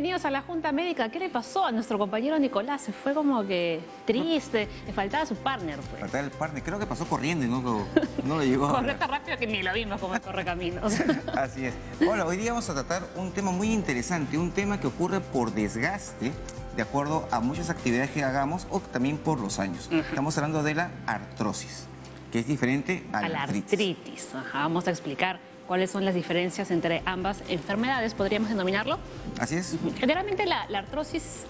bienvenidos a la Junta Médica. ¿Qué le pasó a nuestro compañero Nicolás? Se fue como que triste, le faltaba su partner. Pues. Faltaba el partner, creo que pasó corriendo y no lo llegó a Corre ver. tan rápido que ni lo vimos como corre caminos. Así es. Hola, hoy día vamos a tratar un tema muy interesante, un tema que ocurre por desgaste, de acuerdo a muchas actividades que hagamos o también por los años. Estamos hablando de la artrosis, que es diferente a la artritis. Ajá, vamos a explicar cuáles son las diferencias entre ambas enfermedades, podríamos denominarlo. Así es. Generalmente la artrosis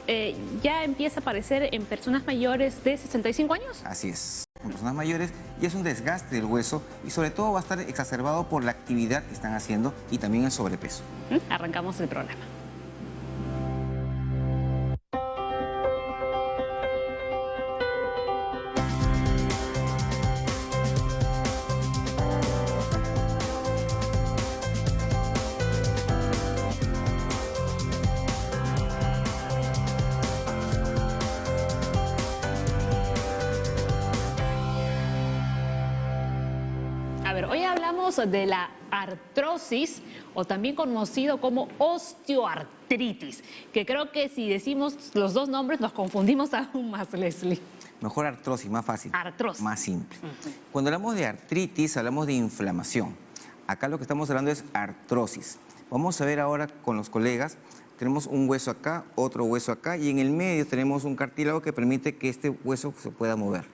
ya empieza a aparecer en personas mayores de 65 años. Así es. En personas mayores y es un desgaste del hueso y sobre todo va a estar exacerbado por la actividad que están haciendo y también el sobrepeso. Arrancamos el programa. Hoy hablamos de la artrosis, o también conocido como osteoartritis, que creo que si decimos los dos nombres nos confundimos aún más, Leslie. Mejor artrosis, más fácil. Artrosis. Más simple. Cuando hablamos de artritis, hablamos de inflamación. Acá lo que estamos hablando es artrosis. Vamos a ver ahora con los colegas. Tenemos un hueso acá, otro hueso acá, y en el medio tenemos un cartílago que permite que este hueso se pueda mover.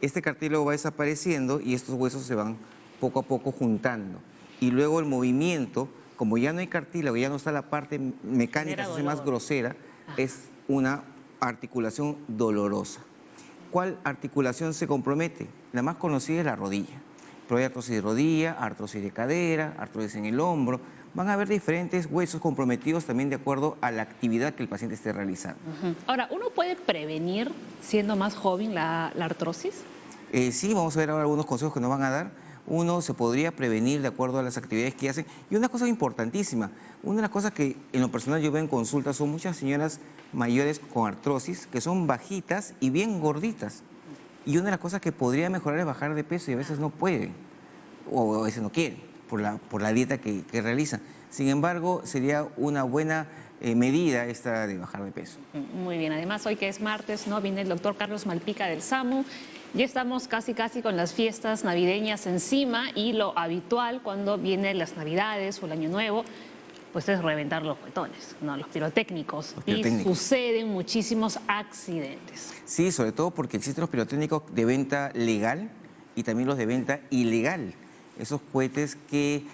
Este cartílago va desapareciendo y estos huesos se van poco a poco juntando. Y luego el movimiento, como ya no hay cartílago, ya no está la parte mecánica, se hace más grosera, es una articulación dolorosa. ¿Cuál articulación se compromete? La más conocida es la rodilla. Pero hay artrosis de rodilla, artrosis de cadera, artrosis en el hombro. Van a haber diferentes huesos comprometidos también de acuerdo a la actividad que el paciente esté realizando. Ahora, ¿uno puede prevenir siendo más joven la artrosis? Sí, vamos a ver ahora algunos consejos que nos van a dar. Uno se podría prevenir de acuerdo a las actividades que hacen. Y una cosa importantísima, una de las cosas que en lo personal yo veo en consulta son muchas señoras mayores con artrosis que son bajitas y bien gorditas. Y una de las cosas que podría mejorar es bajar de peso y a veces no pueden, o a veces no quieren, por la dieta que realizan. Sin embargo, sería una buena medida esta de bajar de peso. Muy bien, además hoy que es martes, ¿no? Viene el doctor Carlos Malpica del SAMU. Ya estamos casi con las fiestas navideñas encima y lo habitual cuando vienen las Navidades o el Año Nuevo, pues es reventar los juguetones, ¿no? Los pirotécnicos. Y suceden muchísimos accidentes. Sí, sobre todo porque existen los pirotécnicos de venta legal y también los de venta ilegal. Esos cohetes que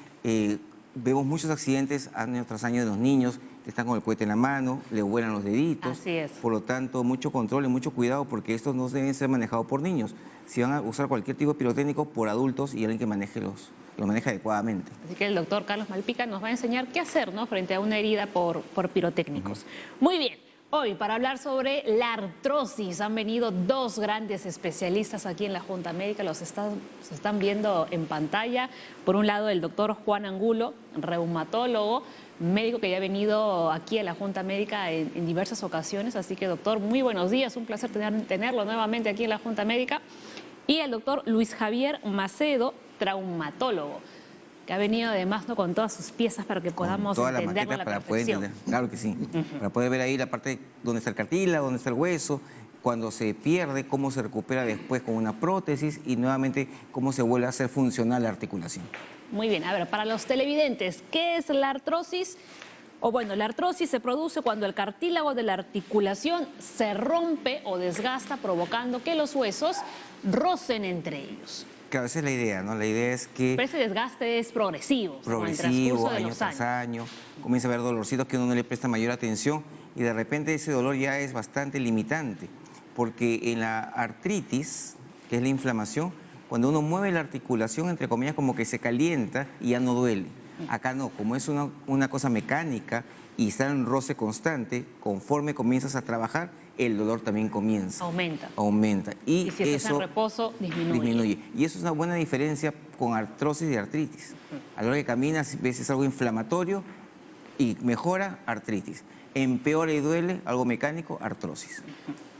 vemos muchos accidentes año tras año de los niños que están con el cohete en la mano, le vuelan los deditos. Así es. Por lo tanto, mucho control y mucho cuidado porque estos no deben ser manejados por niños. Si van a usar cualquier tipo de pirotécnico, por adultos y alguien que lo maneje adecuadamente. Así que el doctor Carlos Malpica nos va a enseñar qué hacer, ¿no? Frente a una herida por pirotécnicos. Muy bien. Hoy, para hablar sobre la artrosis, han venido dos grandes especialistas aquí en la Junta Médica, se están viendo en pantalla. Por un lado, el doctor Juan Angulo, reumatólogo, médico que ya ha venido aquí a la Junta Médica en diversas ocasiones. Así que, doctor, muy buenos días, un placer tenerlo nuevamente aquí en la Junta Médica. Y el doctor Luis Javier Macedo, traumatólogo, que ha venido además, ¿no?, con todas sus piezas para que podamos entenderlo a la perfección. Claro que sí, para poder ver ahí la parte donde está el cartílago, donde está el hueso, cuando se pierde, cómo se recupera después con una prótesis y nuevamente cómo se vuelve a hacer funcional la articulación. Muy bien, a ver, para los televidentes, ¿qué es la artrosis? O bueno, la artrosis se produce cuando el cartílago de la articulación se rompe o desgasta, provocando que los huesos rocen entre ellos. Claro, esa es la idea, ¿no? La idea es que... Pero ese desgaste es progresivo. Progresivo, año tras año. Comienza a haber dolorcitos que uno no le presta mayor atención y de repente ese dolor ya es bastante limitante. Porque en la artritis, que es la inflamación, cuando uno mueve la articulación, entre comillas, como que se calienta y ya no duele. Acá no, como es una cosa mecánica y está en roce constante, conforme comienzas a trabajar, el dolor también comienza. Aumenta. Y si estás en reposo, disminuye. Y eso es una buena diferencia con artrosis y artritis. A la hora que caminas, ves algo inflamatorio y mejora, artritis. Empeora y duele, algo mecánico, artrosis.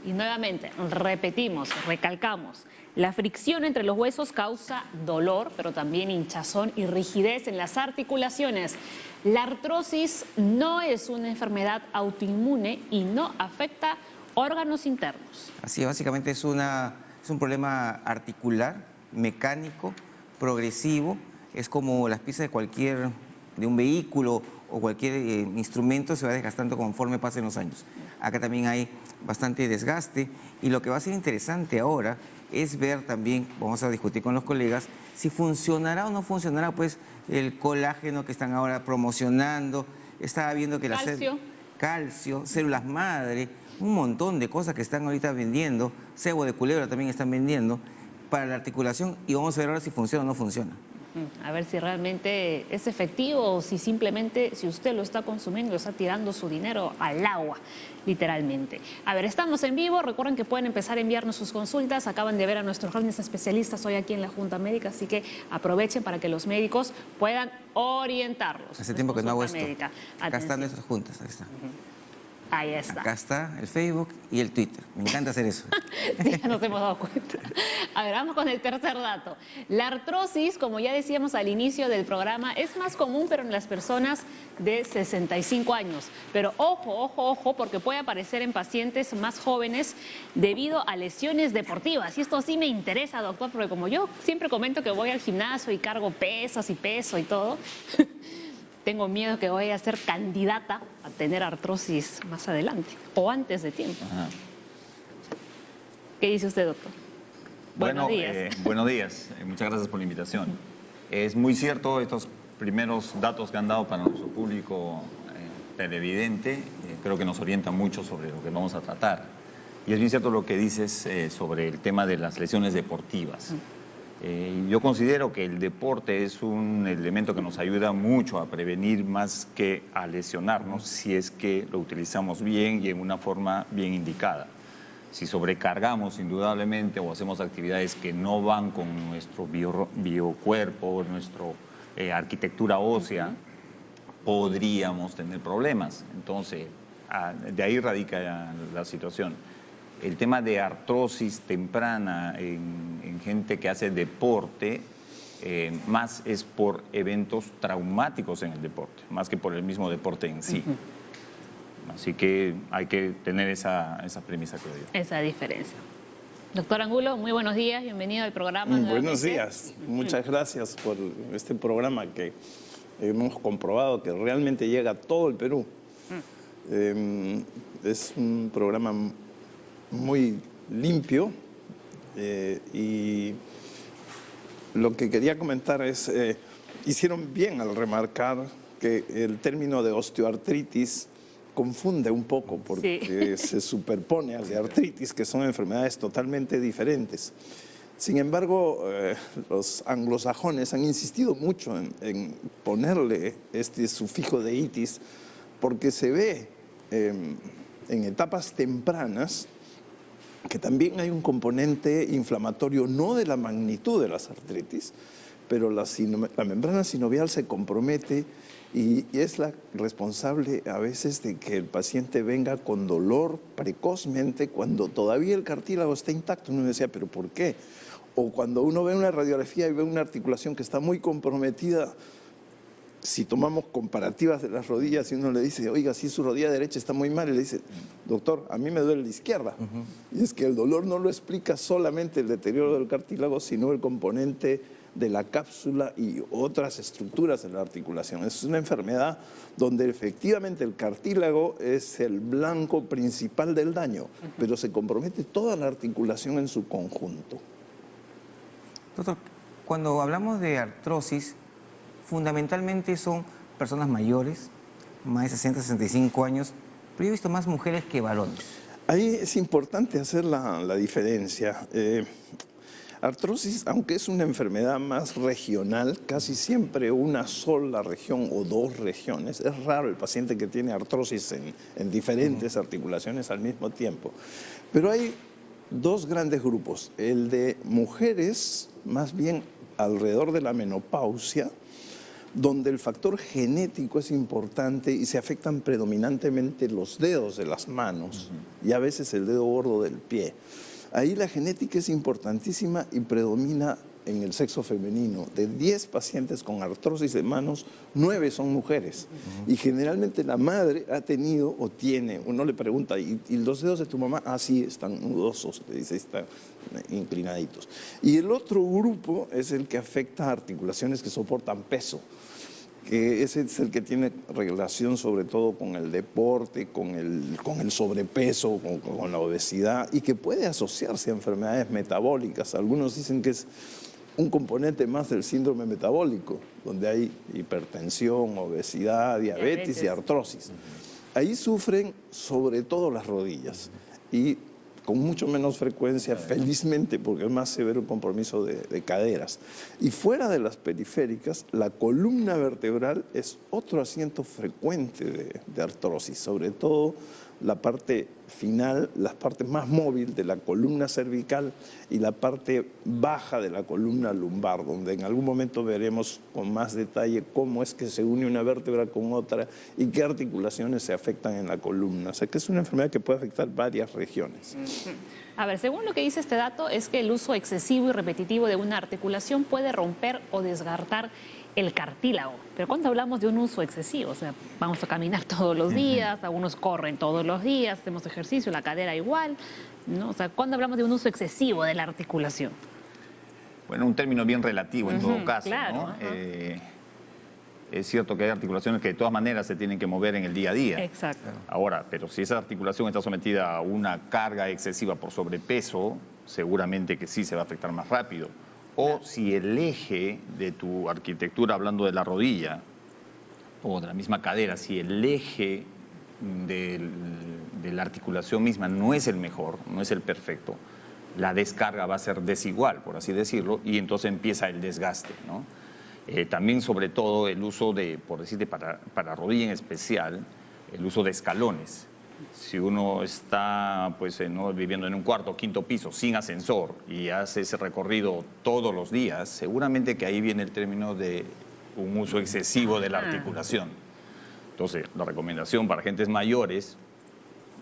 Y nuevamente, repetimos, recalcamos, la fricción entre los huesos causa dolor, pero también hinchazón y rigidez en las articulaciones. La artrosis no es una enfermedad autoinmune y no afecta órganos internos. Así, básicamente es un problema articular, mecánico, progresivo. Es como las piezas de un vehículo o cualquier instrumento se va desgastando conforme pasen los años. Acá también hay bastante desgaste y lo que va a ser interesante ahora es ver también, vamos a discutir con los colegas, si funcionará o no funcionará pues el colágeno que están ahora promocionando. Estaba viendo que calcio, células madre, un montón de cosas que están ahorita vendiendo, cebo de culebra también están vendiendo para la articulación y vamos a ver ahora si funciona o no funciona. A ver si realmente es efectivo o si simplemente, si usted lo está consumiendo, está tirando su dinero al agua, literalmente. A ver, estamos en vivo. Recuerden que pueden empezar a enviarnos sus consultas. Acaban de ver a nuestros grandes especialistas hoy aquí en la Junta Médica, así que aprovechen para que los médicos puedan orientarlos. Hace tiempo que no hago esto. Médica. Acá están nuestras juntas, ahí está. Ahí está. Acá está el Facebook y el Twitter. Me encanta hacer eso. Sí, ya nos hemos dado cuenta. A ver, vamos con el tercer dato. La artrosis, como ya decíamos al inicio del programa, es más común pero en las personas de 65 años. Pero ojo, ojo, ojo, porque puede aparecer en pacientes más jóvenes debido a lesiones deportivas. Y esto sí me interesa, doctor, porque como yo siempre comento que voy al gimnasio y cargo pesas y peso y todo, tengo miedo que vaya a ser candidata a tener artrosis más adelante o antes de tiempo. Ajá. ¿Qué dice usted, doctor? Bueno, Buenos días. Buenos días. Muchas gracias por la invitación. Es muy cierto estos primeros datos que han dado para nuestro público televidente. Creo que nos orientan mucho sobre lo que vamos a tratar. Y es bien cierto lo que dices sobre el tema de las lesiones deportivas. Yo considero que el deporte es un elemento que nos ayuda mucho a prevenir más que a lesionarnos si es que lo utilizamos bien y en una forma bien indicada. Si sobrecargamos indudablemente o hacemos actividades que no van con nuestro biocuerpo, nuestra arquitectura ósea, podríamos tener problemas. Entonces, de ahí radica la situación. El tema de artrosis temprana en gente que hace deporte, más es por eventos traumáticos en el deporte, más que por el mismo deporte en sí. Así que hay que tener esa premisa, creo yo. Esa diferencia. Doctor Angulo, muy buenos días, bienvenido al programa. Buenos días, muchas gracias por este programa que hemos comprobado que realmente llega a todo el Perú. Es un programa muy limpio y lo que quería comentar es, hicieron bien al remarcar que el término de osteoartritis confunde un poco porque se superpone al de artritis, que son enfermedades totalmente diferentes. Sin embargo, los anglosajones han insistido mucho en ponerle este sufijo de itis porque se ve en etapas tempranas que también hay un componente inflamatorio, no de la magnitud de las artritis, pero la membrana sinovial se compromete y es la responsable a veces de que el paciente venga con dolor precozmente cuando todavía el cartílago está intacto. Uno decía, ¿pero por qué? O cuando uno ve una radiografía y ve una articulación que está muy comprometida, si tomamos comparativas de las rodillas y uno le dice, oiga, si su rodilla derecha está muy mal, y le dice, doctor, a mí me duele la izquierda. Y es que el dolor no lo explica solamente el deterioro del cartílago, sino el componente de la cápsula y otras estructuras de la articulación. Es una enfermedad donde efectivamente el cartílago es el blanco principal del daño, pero se compromete toda la articulación en su conjunto. Doctor, cuando hablamos de artrosis, fundamentalmente son personas mayores, más de 60, 65 años, pero yo he visto más mujeres que varones. Ahí es importante hacer la diferencia. Artrosis, aunque es una enfermedad más regional, casi siempre una sola región o dos regiones. Es raro el paciente que tiene artrosis en diferentes articulaciones al mismo tiempo. Pero hay dos grandes grupos. El de mujeres, más bien alrededor de la menopausia, donde el factor genético es importante y se afectan predominantemente los dedos de las manos y a veces el dedo gordo del pie. Ahí la genética es importantísima y predomina en el sexo femenino. De 10 pacientes con artrosis de manos, 9 son mujeres. Y generalmente la madre ha tenido o tiene, uno le pregunta, ¿y los dedos de tu mamá? Ah, sí, están nudosos, le dice, están inclinaditos. Y el otro grupo es el que afecta a articulaciones que soportan peso, que ese es el que tiene relación sobre todo con el deporte, con el sobrepeso, con la obesidad, y que puede asociarse a enfermedades metabólicas. Algunos dicen que es un componente más del síndrome metabólico, donde hay hipertensión, obesidad, diabetes y artrosis. Ahí sufren sobre todo las rodillas y con mucho menos frecuencia, felizmente, porque es más severo el compromiso de caderas. Y fuera de las periféricas, la columna vertebral es otro asiento frecuente de artrosis, sobre todo la parte final, la parte más móvil de la columna cervical y la parte baja de la columna lumbar, donde en algún momento veremos con más detalle cómo es que se une una vértebra con otra y qué articulaciones se afectan en la columna. O sea que es una enfermedad que puede afectar varias regiones. A ver, según lo que dice este dato, es que el uso excesivo y repetitivo de una articulación puede romper o desgastar el cartílago. Pero cuando hablamos de un uso excesivo, o sea, vamos a caminar todos los días, algunos corren todos los días, hacemos ejercicio, la cadera igual, ¿no? O sea, cuando hablamos de un uso excesivo de la articulación. Bueno, un término bien relativo en todo caso, claro, ¿no? Es cierto que hay articulaciones que de todas maneras se tienen que mover en el día a día. Exacto. Ahora, pero si esa articulación está sometida a una carga excesiva por sobrepeso, seguramente que sí se va a afectar más rápido. O si el eje de tu arquitectura, hablando de la rodilla o de la misma cadera, si el eje de la articulación misma no es el mejor, no es el perfecto, la descarga va a ser desigual, por así decirlo, y entonces empieza el desgaste, ¿no? También, sobre todo, el uso de, por decirte, para rodilla en especial, el uso de escalones. Si uno está pues, ¿no? viviendo en un cuarto o quinto piso sin ascensor y hace ese recorrido todos los días, seguramente que ahí viene el término de un uso excesivo de la articulación. Entonces, la recomendación para gentes mayores,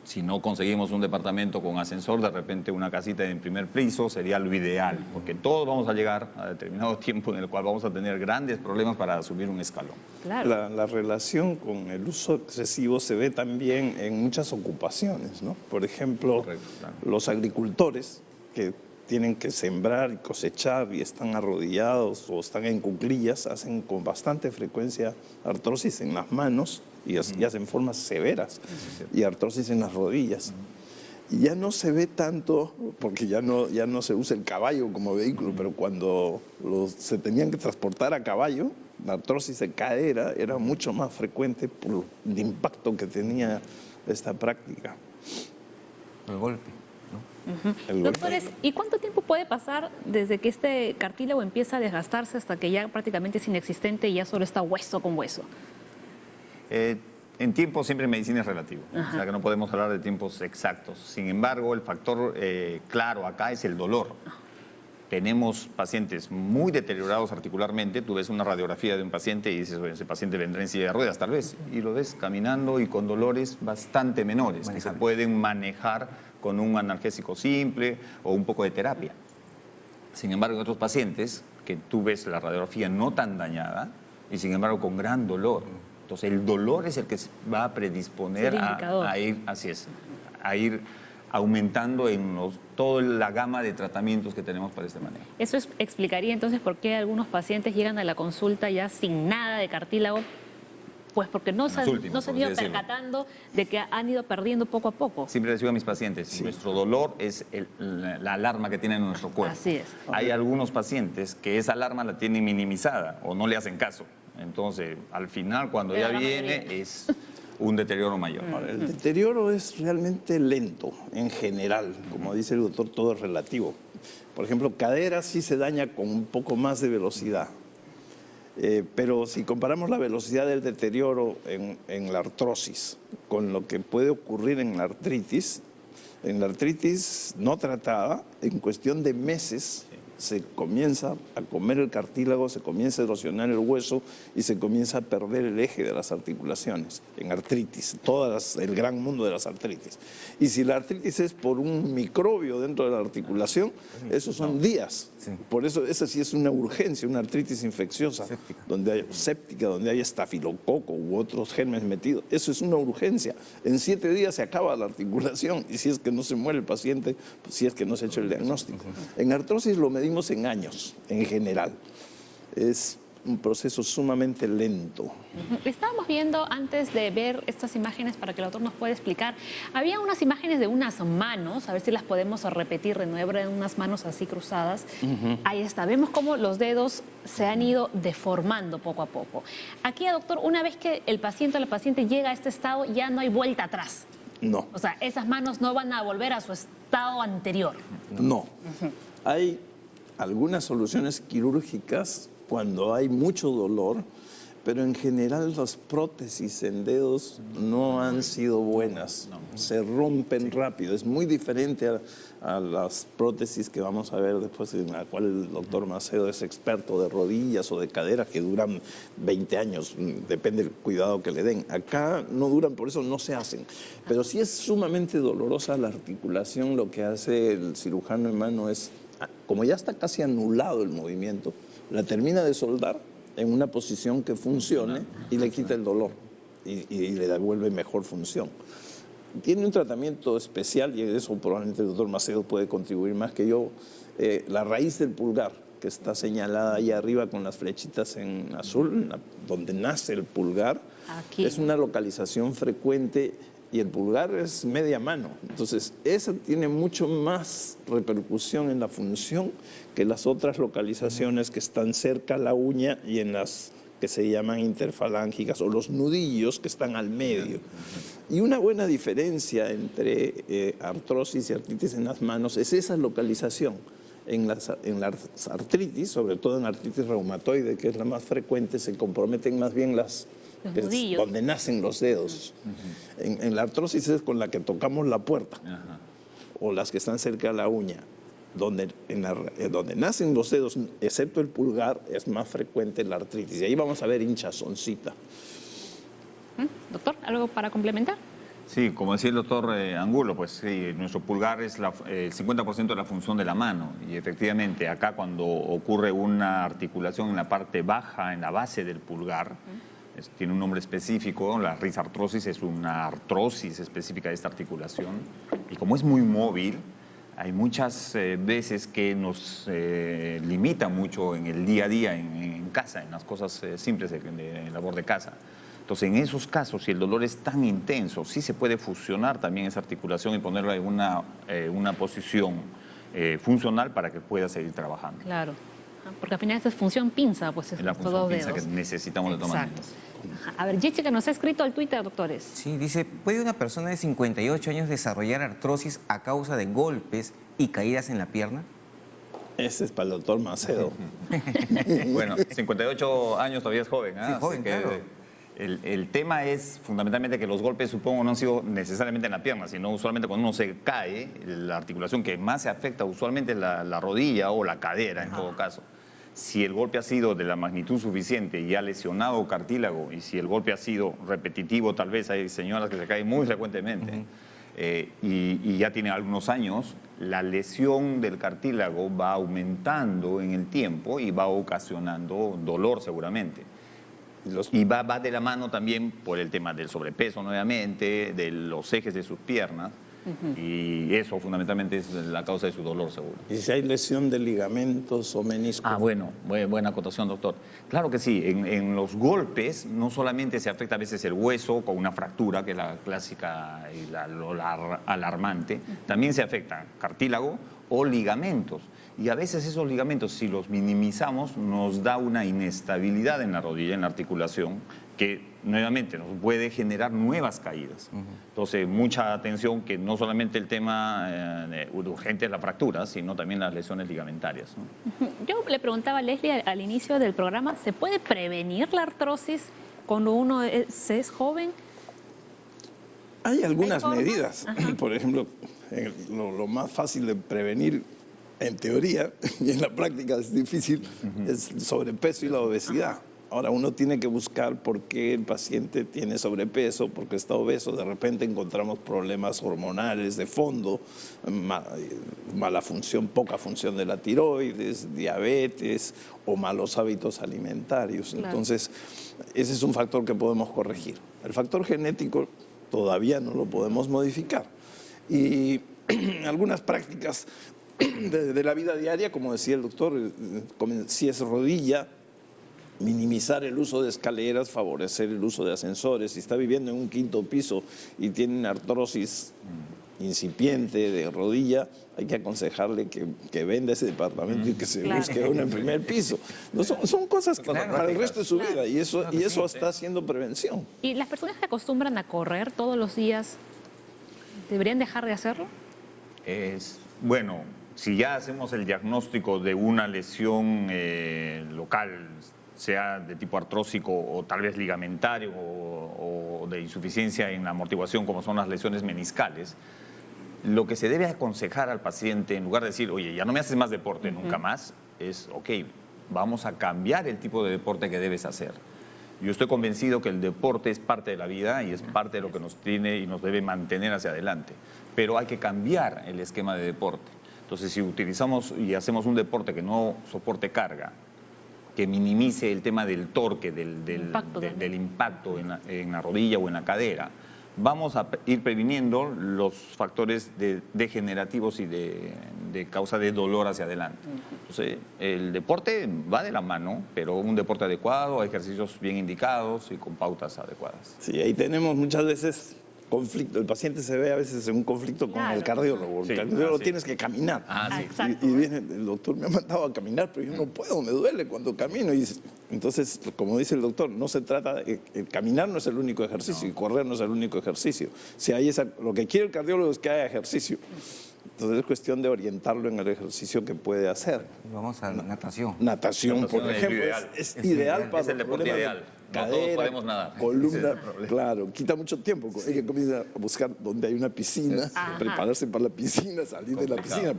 si no conseguimos un departamento con ascensor, de repente una casita en primer piso sería lo ideal, porque todos vamos a llegar a determinado tiempo en el cual vamos a tener grandes problemas para subir un escalón. Claro. La relación con el uso excesivo se ve también en muchas ocupaciones, ¿no? Por ejemplo, Correcto, claro. Los agricultores que tienen que sembrar y cosechar y están arrodillados o están en cuclillas, hacen con bastante frecuencia artrosis en las manos y hacen formas severas y artrosis en las rodillas. Y ya no se ve tanto, porque ya no se usa el caballo como vehículo, pero cuando se tenían que transportar a caballo, la artrosis de cadera era mucho más frecuente por el impacto que tenía esta práctica. El golpe. Doctores, ¿y cuánto tiempo puede pasar desde que este cartílago empieza a desgastarse hasta que ya prácticamente es inexistente y ya solo está hueso con hueso? En tiempo siempre en medicina es relativo, o sea que no podemos hablar de tiempos exactos. Sin embargo, el factor claro acá es el dolor. Tenemos pacientes muy deteriorados articularmente. Tú ves una radiografía de un paciente y dices, bueno, ese paciente vendrá en silla de ruedas tal vez, y lo ves caminando y con dolores bastante menores que se pueden manejar con un analgésico simple o un poco de terapia. Sin embargo, en otros pacientes que tú ves la radiografía no tan dañada y sin embargo con gran dolor. Entonces el dolor es el que va a predisponer a ir, así es, a ir aumentando en toda la gama de tratamientos que tenemos para este manejo. Eso explicaría entonces por qué algunos pacientes llegan a la consulta ya sin nada de cartílago, pues porque no se han ido percatando de que han ido perdiendo poco a poco. Siempre les digo a mis pacientes, nuestro dolor es la alarma que tiene en nuestro cuerpo. Así es. Hay algunos pacientes que esa alarma la tienen minimizada o no le hacen caso. Entonces, al final, cuando ya viene, es un deterioro mayor. El deterioro es realmente lento en general. Como dice el doctor, todo es relativo. Por ejemplo, cadera sí se daña con un poco más de velocidad. Pero si comparamos la velocidad del deterioro en la artrosis con lo que puede ocurrir en la artritis no tratada, en cuestión de meses se comienza a comer el cartílago, se comienza a erosionar el hueso y se comienza a perder el eje de las articulaciones en artritis, el gran mundo de las artritis. Y si la artritis es por un microbio dentro de la articulación, esos son días. Sí. Por eso esa sí es una urgencia, una artritis infecciosa, séptica, donde hay estafilococo u otros gérmenes metidos. Eso es una urgencia. En 7 días se acaba la articulación y si es que no se muere el paciente, pues si es que no se ha hecho el diagnóstico. En artrosis lo medimos en años, en general. Es un proceso sumamente lento. Estábamos viendo, antes de ver estas imágenes, para que el autor nos pueda explicar, había unas imágenes de unas manos, a ver si las podemos repetir de nuevo, de unas manos así cruzadas. Ahí está, vemos cómo los dedos se han ido deformando poco a poco. Aquí, doctor, una vez que el paciente o la paciente llega a este estado, ya no hay vuelta atrás. No. O sea, esas manos no van a volver a su estado anterior. No. Hay algunas soluciones quirúrgicas cuando hay mucho dolor, pero en general las prótesis en dedos no han sido buenas, se rompen rápido. Es muy diferente a las prótesis que vamos a ver después, en la cual el doctor Macedo es experto, de rodillas o de caderas, que duran 20 años, depende del cuidado que le den. Acá no duran, por eso no se hacen. Pero si es sumamente dolorosa la articulación, lo que hace el cirujano en mano es, como ya está casi anulado el movimiento, la termina de soldar en una posición que funcione y le quita el dolor y le devuelve mejor función. Tiene un tratamiento especial y eso probablemente el doctor Macedo puede contribuir más que yo. La raíz del pulgar, que está señalada ahí arriba con las flechitas en azul, donde nace el pulgar, Aquí. es una localización frecuente y el pulgar es media mano. Entonces, esa tiene mucho más repercusión en la función que las otras localizaciones que están cerca a la uña y en las que se llaman interfalángicas o los nudillos que están al medio. Y una buena diferencia entre artrosis y artritis en las manos es esa localización. En las artritis, sobre todo en artritis reumatoide, que es la más frecuente, se comprometen más bien los nudillos, donde nacen los dedos. En la artrosis es con la que tocamos la puerta, o las que están cerca de la uña. Donde nacen los dedos, excepto el pulgar, es más frecuente la artritis. Y ahí vamos a ver hinchazoncita. Doctor, ¿algo para complementar? Sí, como decía el doctor Angulo, pues sí, nuestro pulgar es el 50% de la función de la mano y efectivamente acá cuando ocurre una articulación en la parte baja, en la base del pulgar, tiene un nombre específico, la risartrosis es una artrosis específica de esta articulación y como es muy móvil, hay muchas veces que nos limita mucho en el día a día, en casa, en las cosas simples de labor de casa. Entonces, en esos casos, si el dolor es tan intenso, sí se puede fusionar también esa articulación y ponerla en una posición funcional para que pueda seguir trabajando. Claro, porque al final esa es función pinza, pues es la los función dos pinza dedos. que necesitamos de todas Exacto. maneras. A ver, Jessica nos ha escrito al Twitter, doctores. Sí, dice, ¿puede una persona de 58 años desarrollar artrosis a causa de golpes y caídas en la pierna? Ese es para el doctor Macedo. Bueno, 58 años todavía es joven. Sí, joven, claro. El tema es fundamentalmente que los golpes, supongo, no han sido necesariamente en la pierna, sino usualmente cuando uno se cae, la articulación que más se afecta usualmente es la rodilla o la cadera, en todo caso. Si el golpe ha sido de la magnitud suficiente y ha lesionado cartílago, y si el golpe ha sido repetitivo, tal vez hay señoras que se caen muy frecuentemente, y ya tiene algunos años, la lesión del cartílago va aumentando en el tiempo y va ocasionando dolor seguramente. Y va de la mano también por el tema del sobrepeso nuevamente, de los ejes de sus piernas, y eso fundamentalmente es la causa de su dolor seguro. ¿Y si hay lesión de ligamentos o meniscos? Bueno, buena acotación, doctor. Claro que sí, en los golpes no solamente se afecta a veces el hueso con una fractura, que es la clásica y la alarmante, también se afecta cartílago o ligamentos. Y a veces esos ligamentos, si los minimizamos, nos da una inestabilidad en la rodilla, en la articulación, que nuevamente nos puede generar nuevas caídas. Entonces, mucha atención que no solamente el tema urgente es la fractura, sino también las lesiones ligamentarias, ¿no? Yo le preguntaba a Leslie al inicio del programa, ¿se puede prevenir la artrosis cuando uno es joven? Hay algunas medidas. Por ejemplo, lo más fácil de prevenir en teoría, y en la práctica es difícil, es el sobrepeso y la obesidad. Ahora, uno tiene que buscar por qué el paciente tiene sobrepeso, porque está obeso. De repente encontramos problemas hormonales de fondo, mala función, poca función de la tiroides, diabetes o malos hábitos alimentarios. Claro. Entonces, ese es un factor que podemos corregir. El factor genético todavía no lo podemos modificar. Y algunas prácticas de la vida diaria, como decía el doctor, si es rodilla, minimizar el uso de escaleras, favorecer el uso de ascensores. Si está viviendo en un 5º piso y tiene una artrosis incipiente de rodilla, hay que aconsejarle que venda ese departamento y que se busque uno en primer piso. No, son cosas que para el resto de su vida, y eso está haciendo prevención. ¿Y las personas que acostumbran a correr todos los días deberían dejar de hacerlo? Bueno, si ya hacemos el diagnóstico de una lesión local, sea de tipo artrósico o tal vez ligamentario o de insuficiencia en la amortiguación, como son las lesiones meniscales, lo que se debe aconsejar al paciente, en lugar de decir, oye, ya no me haces más deporte nunca más, es, ok, vamos a cambiar el tipo de deporte que debes hacer. Yo estoy convencido que el deporte es parte de la vida y es parte de lo que nos tiene y nos debe mantener hacia adelante, pero hay que cambiar el esquema de deporte. Entonces, si utilizamos y hacemos un deporte que no soporte carga, que minimice el tema del torque, del impacto en la rodilla o en la cadera, vamos a ir previniendo los factores degenerativos y de causa de dolor hacia adelante. Entonces, el deporte va de la mano, pero un deporte adecuado, ejercicios bien indicados y con pautas adecuadas. Sí, ahí tenemos muchas veces conflicto. El paciente se ve a veces en un conflicto con el cardiólogo. El cardiólogo tienes que caminar. Exacto. Y viene, el doctor me ha mandado a caminar, pero yo no puedo, me duele cuando camino. Y entonces, como dice el doctor, no se trata de caminar, no es el único ejercicio, y correr no es el único ejercicio. Si hay lo que quiere el cardiólogo es que haya ejercicio. Entonces es cuestión de orientarlo en el ejercicio que puede hacer. Vamos a natación. Natación, por ejemplo, es ideal para es el deporte ideal. No todos podemos nadar. Columna, claro, quita mucho tiempo. Hay que comenzar a buscar donde hay una piscina, prepararse para la piscina, salir de la piscina.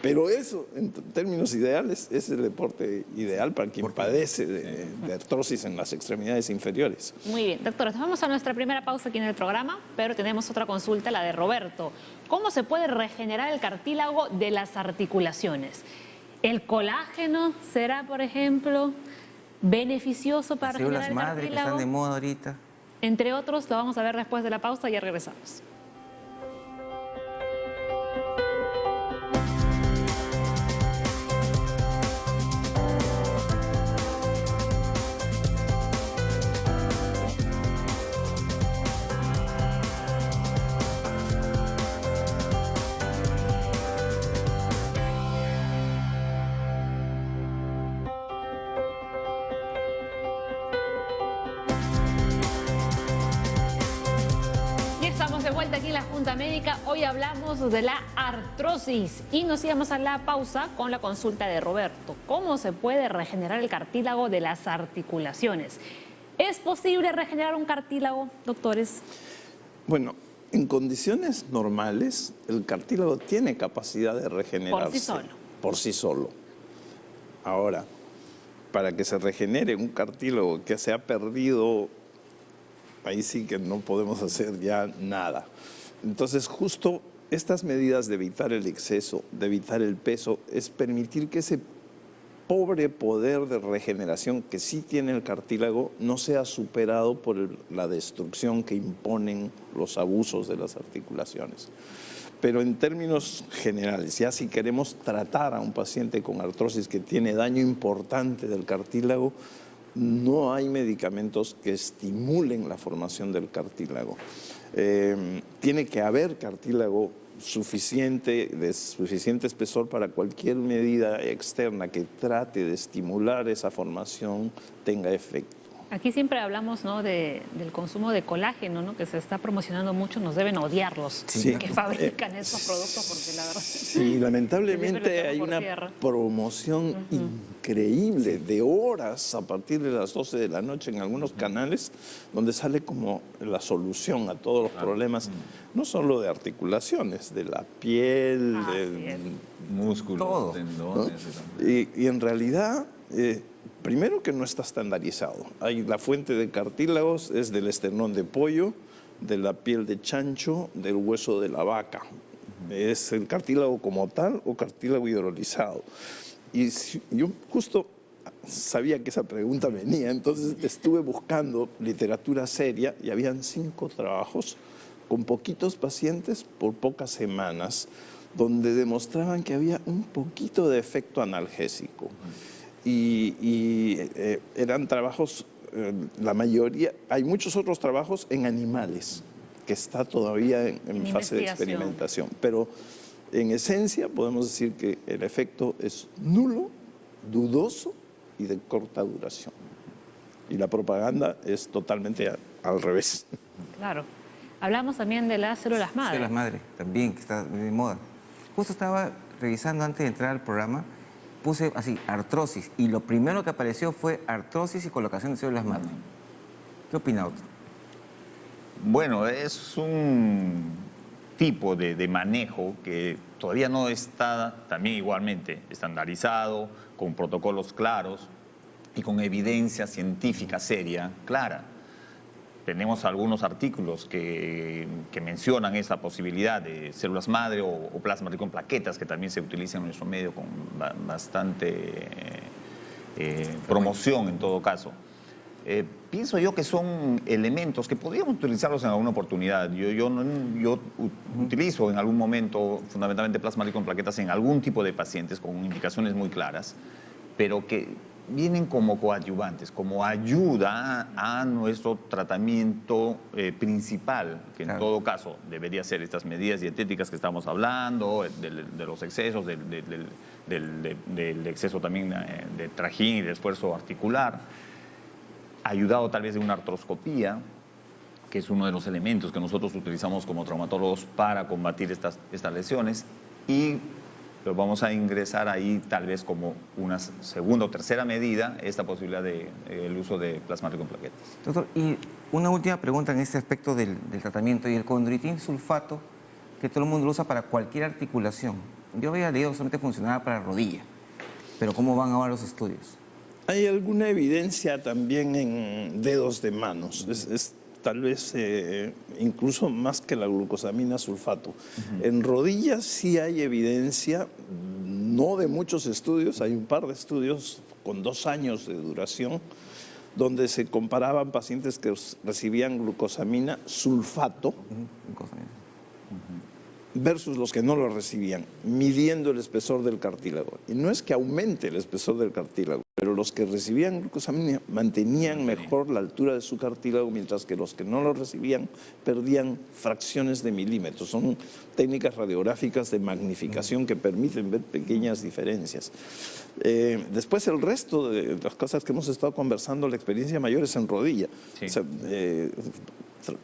Pero eso, en términos ideales, es el deporte ideal para quien padece de artrosis en las extremidades inferiores. Muy bien, doctor, vamos a nuestra primera pausa aquí en el programa, pero tenemos otra consulta, la de Roberto. ¿Cómo se puede regenerar el cartílago de las articulaciones? ¿El colágeno será, por ejemplo, beneficioso para regenerar el madres que cartílago? están de moda ahorita. Entre otros, lo vamos a ver después de la pausa y ya regresamos. De vuelta aquí en la Junta Médica. Hoy hablamos de la artrosis y nos íbamos a la pausa con la consulta de Roberto. ¿Cómo se puede regenerar el cartílago de las articulaciones? ¿Es posible regenerar un cartílago, doctores? Bueno, en condiciones normales, el cartílago tiene capacidad de regenerarse. Por sí solo. Por sí solo. Ahora, para que se regenere un cartílago que se ha perdido, ahí sí que no podemos hacer ya nada. Entonces, justo estas medidas de evitar el exceso, de evitar el peso, es permitir que ese pobre poder de regeneración que sí tiene el cartílago no sea superado por la destrucción que imponen los abusos de las articulaciones. Pero en términos generales, ya si queremos tratar a un paciente con artrosis que tiene daño importante del cartílago, no hay medicamentos que estimulen la formación del cartílago. Tiene que haber cartílago de suficiente espesor para cualquier medida externa que trate de estimular esa formación tenga efecto. Aquí siempre hablamos, ¿no?, del consumo de colágeno, ¿no?, que se está promocionando mucho. Nos deben odiar los Sí. que fabrican estos productos, porque la verdad... Sí, lamentablemente hay una promoción increíble de horas a partir de las 12 de la noche en algunos canales, donde sale como la solución a todos los problemas, no solo de articulaciones, de la piel, músculos, todo, tendones. ¿no? Y en realidad, primero que no está estandarizado. La fuente de cartílagos es del esternón de pollo, de la piel de chancho, del hueso de la vaca. Es el cartílago como tal o cartílago hidrolizado. Y yo justo sabía que esa pregunta venía, entonces estuve buscando literatura seria y habían 5 trabajos con poquitos pacientes por pocas semanas, donde demostraban que había un poquito de efecto analgésico. Eran trabajos, la mayoría, hay muchos otros trabajos en animales, que está todavía en fase de experimentación. Pero en esencia podemos decir que el efecto es nulo, dudoso y de corta duración. Y la propaganda es totalmente al revés. Claro. Hablamos también de las células madre. Células madre, también, que está de moda. Justo estaba revisando antes de entrar al programa, puse así, artrosis, y lo primero que apareció fue artrosis y colocación de células madre. ¿Qué opina otro? Bueno, es un tipo de manejo que todavía no está también igualmente estandarizado, con protocolos claros y con evidencia científica seria, clara. Tenemos algunos artículos que mencionan esa posibilidad de células madre o plasma rico en plaquetas, que también se utiliza en nuestro medio con bastante promoción en todo caso. Pienso yo que son elementos que podríamos utilizarlos en alguna oportunidad. Yo utilizo en algún momento fundamentalmente plasma rico en plaquetas en algún tipo de pacientes con indicaciones muy claras, pero que vienen como coadyuvantes, como ayuda a nuestro tratamiento principal, que en todo caso debería ser estas medidas dietéticas que estamos hablando, de los excesos, del exceso también de trajín y de esfuerzo articular, ayudado tal vez de una artroscopía, que es uno de los elementos que nosotros utilizamos como traumatólogos para combatir estas lesiones, y lo vamos a ingresar ahí tal vez como una segunda o tercera medida, esta posibilidad del uso de plasma rico en plaquetas. Doctor, y una última pregunta en este aspecto del tratamiento, y el condroitin sulfato, que todo el mundo lo usa para cualquier articulación. Yo había leído que solamente funcionaba para rodilla, pero ¿cómo van ahora los estudios? Hay alguna evidencia también en dedos de manos, es tal vez incluso más que la glucosamina sulfato. En rodillas sí hay evidencia, no de muchos estudios, hay un par de estudios con 2 años de duración, donde se comparaban pacientes que recibían glucosamina sulfato versus los que no lo recibían, midiendo el espesor del cartílago. Y no es que aumente el espesor del cartílago, pero los que recibían glucosamina mantenían mejor la altura de su cartílago, mientras que los que no lo recibían perdían fracciones de milímetros. Son técnicas radiográficas de magnificación que permiten ver pequeñas diferencias. Después el resto de las cosas que hemos estado conversando, la experiencia mayor es en rodilla. Sí. O sea,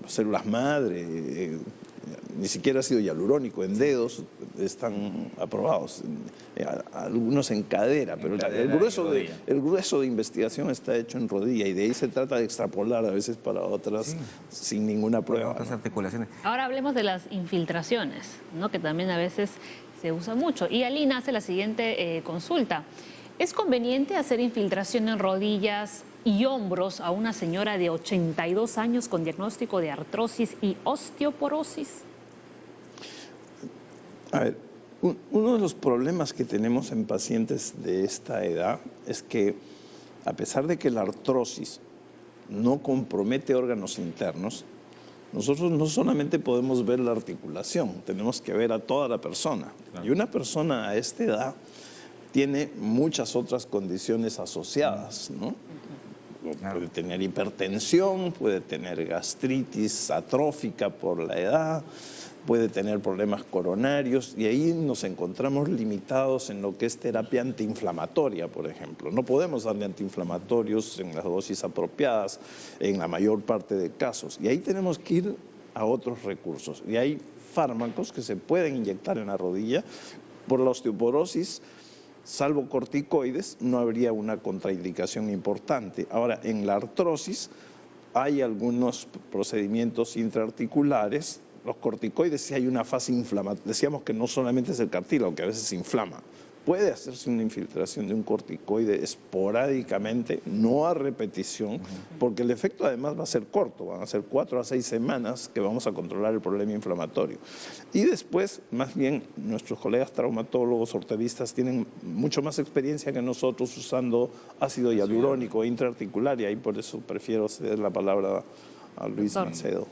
células madre, ni siquiera ha sido hialurónico, en dedos están aprobados, algunos en cadera, pero el grueso de investigación está hecho en rodilla, y de ahí se trata de extrapolar a veces para otras sin ninguna prueba. Otras articulaciones. Ahora hablemos de las infiltraciones, ¿no?, que también a veces se usa mucho. Y Alina hace la siguiente consulta. ¿Es conveniente hacer infiltración en rodillas y hombros a una señora de 82 años con diagnóstico de artrosis y osteoporosis? A ver, uno de los problemas que tenemos en pacientes de esta edad es que, a pesar de que la artrosis no compromete órganos internos, nosotros no solamente podemos ver la articulación, tenemos que ver a toda la persona. Claro. Y una persona a esta edad tiene muchas otras condiciones asociadas, ¿no? Claro. Puede tener hipertensión, puede tener gastritis atrófica por la edad, puede tener problemas coronarios y ahí nos encontramos limitados en lo que es terapia antiinflamatoria, por ejemplo. No podemos darle antiinflamatorios en las dosis apropiadas en la mayor parte de casos y ahí tenemos que ir a otros recursos. Y hay fármacos que se pueden inyectar en la rodilla. Por la osteoporosis, salvo corticoides, no habría una contraindicación importante. Ahora, en la artrosis hay algunos procedimientos intraarticulares. Los corticoides, si hay una fase inflamatoria, decíamos que no solamente es el cartílago, que a veces se inflama. Puede hacerse una infiltración de un corticoide esporádicamente, no a repetición, porque el efecto además va a ser corto, van a ser 4 a 6 semanas que vamos a controlar el problema inflamatorio. Y después, más bien, nuestros colegas traumatólogos, ortopedistas, tienen mucho más experiencia que nosotros usando ácido hialurónico intraarticular, y ahí por eso prefiero ceder la palabra a Luis Macedo.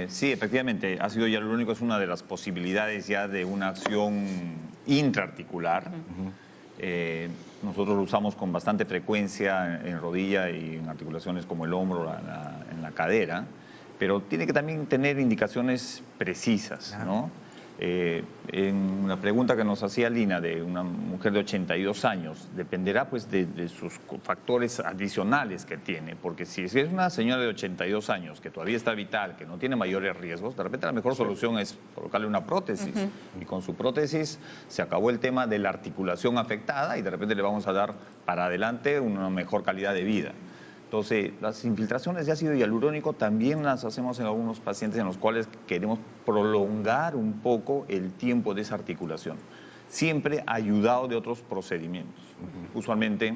Sí, efectivamente, ácido hialurónico es una de las posibilidades ya de una acción intraarticular. Nosotros lo usamos con bastante frecuencia en rodilla y en articulaciones como el hombro, en la cadera, pero tiene que también tener indicaciones precisas, ¿no? En la pregunta que nos hacía Lina de una mujer de 82 años, dependerá pues de sus factores adicionales que tiene, porque si es una señora de 82 años que todavía está vital, que no tiene mayores riesgos, de repente la mejor solución es colocarle una prótesis, y con su prótesis se acabó el tema de la articulación afectada y de repente le vamos a dar para adelante una mejor calidad de vida. Entonces, las infiltraciones de ácido hialurónico también las hacemos en algunos pacientes en los cuales queremos prolongar un poco el tiempo de esa articulación, siempre ayudado de otros procedimientos. Usualmente,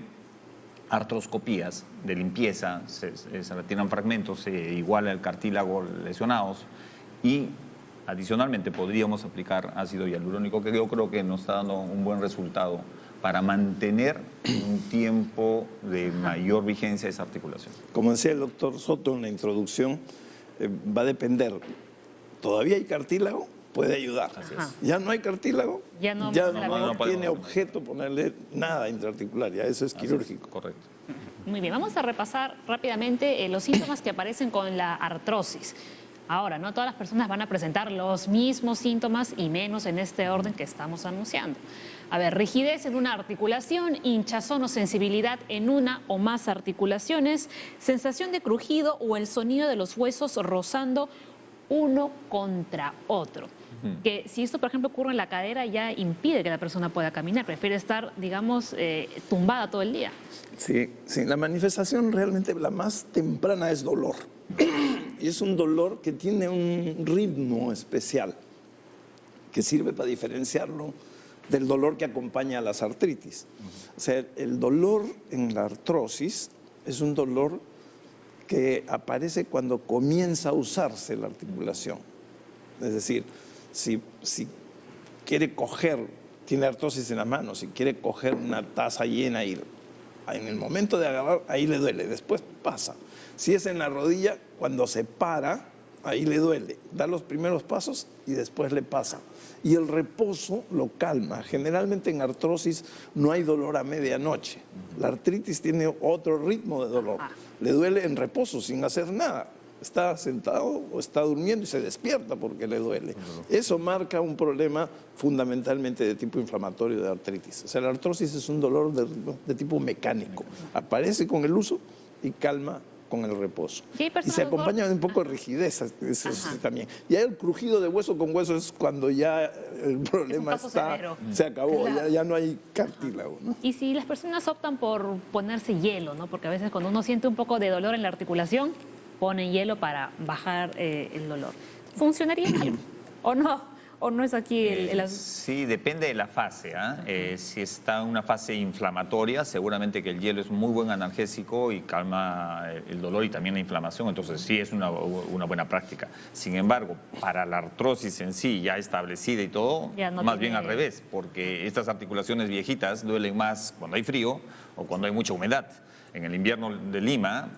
artroscopías de limpieza, se retiran fragmentos, se iguala el cartílago lesionados y adicionalmente podríamos aplicar ácido hialurónico, que yo creo que nos está dando un buen resultado para mantener un tiempo de mayor vigencia de esa articulación. Como decía el doctor Soto en la introducción, va a depender. ¿Todavía hay cartílago? Puede ayudar. Ya no hay cartílago, ya no tiene objeto ponerle nada intraarticular, ya eso es quirúrgico. Correcto. Muy bien, vamos a repasar rápidamente los síntomas que aparecen con la artrosis. Ahora, no todas las personas van a presentar los mismos síntomas y menos en este orden que estamos anunciando. A ver, rigidez en una articulación, hinchazón o sensibilidad en una o más articulaciones, sensación de crujido o el sonido de los huesos rozando uno contra otro. Que si esto, por ejemplo, ocurre en la cadera, ya impide que la persona pueda caminar, prefiere estar, digamos, tumbada todo el día. Sí, la manifestación realmente la más temprana es dolor. Y es un dolor que tiene un ritmo especial que sirve para diferenciarlo del dolor que acompaña a las artritis. O sea, el dolor en la artrosis es un dolor que aparece cuando comienza a usarse la articulación. Es decir, si quiere coger, tiene artrosis en la mano, si quiere coger una taza llena y en el momento de agarrar, ahí le duele, después pasa. Si es en la rodilla, cuando se para, ahí le duele. Da los primeros pasos y después le pasa. Y el reposo lo calma. Generalmente en artrosis no hay dolor a medianoche. La artritis tiene otro ritmo de dolor. Le duele en reposo, sin hacer nada. Está sentado o está durmiendo y se despierta porque le duele. Eso marca un problema fundamentalmente de tipo inflamatorio de artritis. O sea, la artrosis es un dolor de tipo mecánico. Aparece con el uso y calma con el reposo. Y se acompaña de un poco de rigidez, eso también. Y ahí el crujido de hueso con hueso es cuando ya el problema se acabó, claro. ya no hay cartílago, ¿no? Y si las personas optan por ponerse hielo, ¿no? Porque a veces cuando uno siente un poco de dolor en la articulación, ponen hielo para bajar el dolor. ¿Funcionaría algo o no? ¿O no es aquí el Sí, depende de la fase. Si está en una fase inflamatoria, seguramente que el hielo es muy buen analgésico y calma el dolor y también la inflamación, entonces sí es una buena práctica. Sin embargo, para la artrosis en sí, ya establecida y todo, más bien al revés, porque estas articulaciones viejitas duelen más cuando hay frío o cuando hay mucha humedad. En el invierno de Lima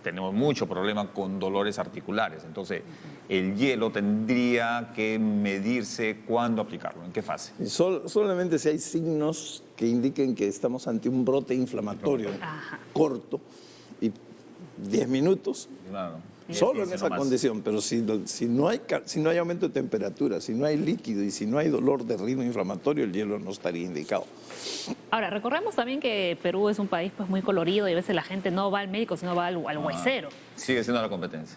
tenemos mucho problema con dolores articulares. Entonces, el hielo tendría que medirse cuándo aplicarlo, en qué fase. Solamente si hay signos que indiquen que estamos ante un brote inflamatorio corto y 10 minutos. Claro. Solo en Sí, esa nomás. condición, pero si no hay aumento de temperatura, si no hay líquido y si no hay dolor de ritmo inflamatorio, el hielo no estaría indicado. Ahora, recordemos también que Perú es un país pues muy colorido y a veces la gente no va al médico, sino va al huesero. Sigue siendo la competencia.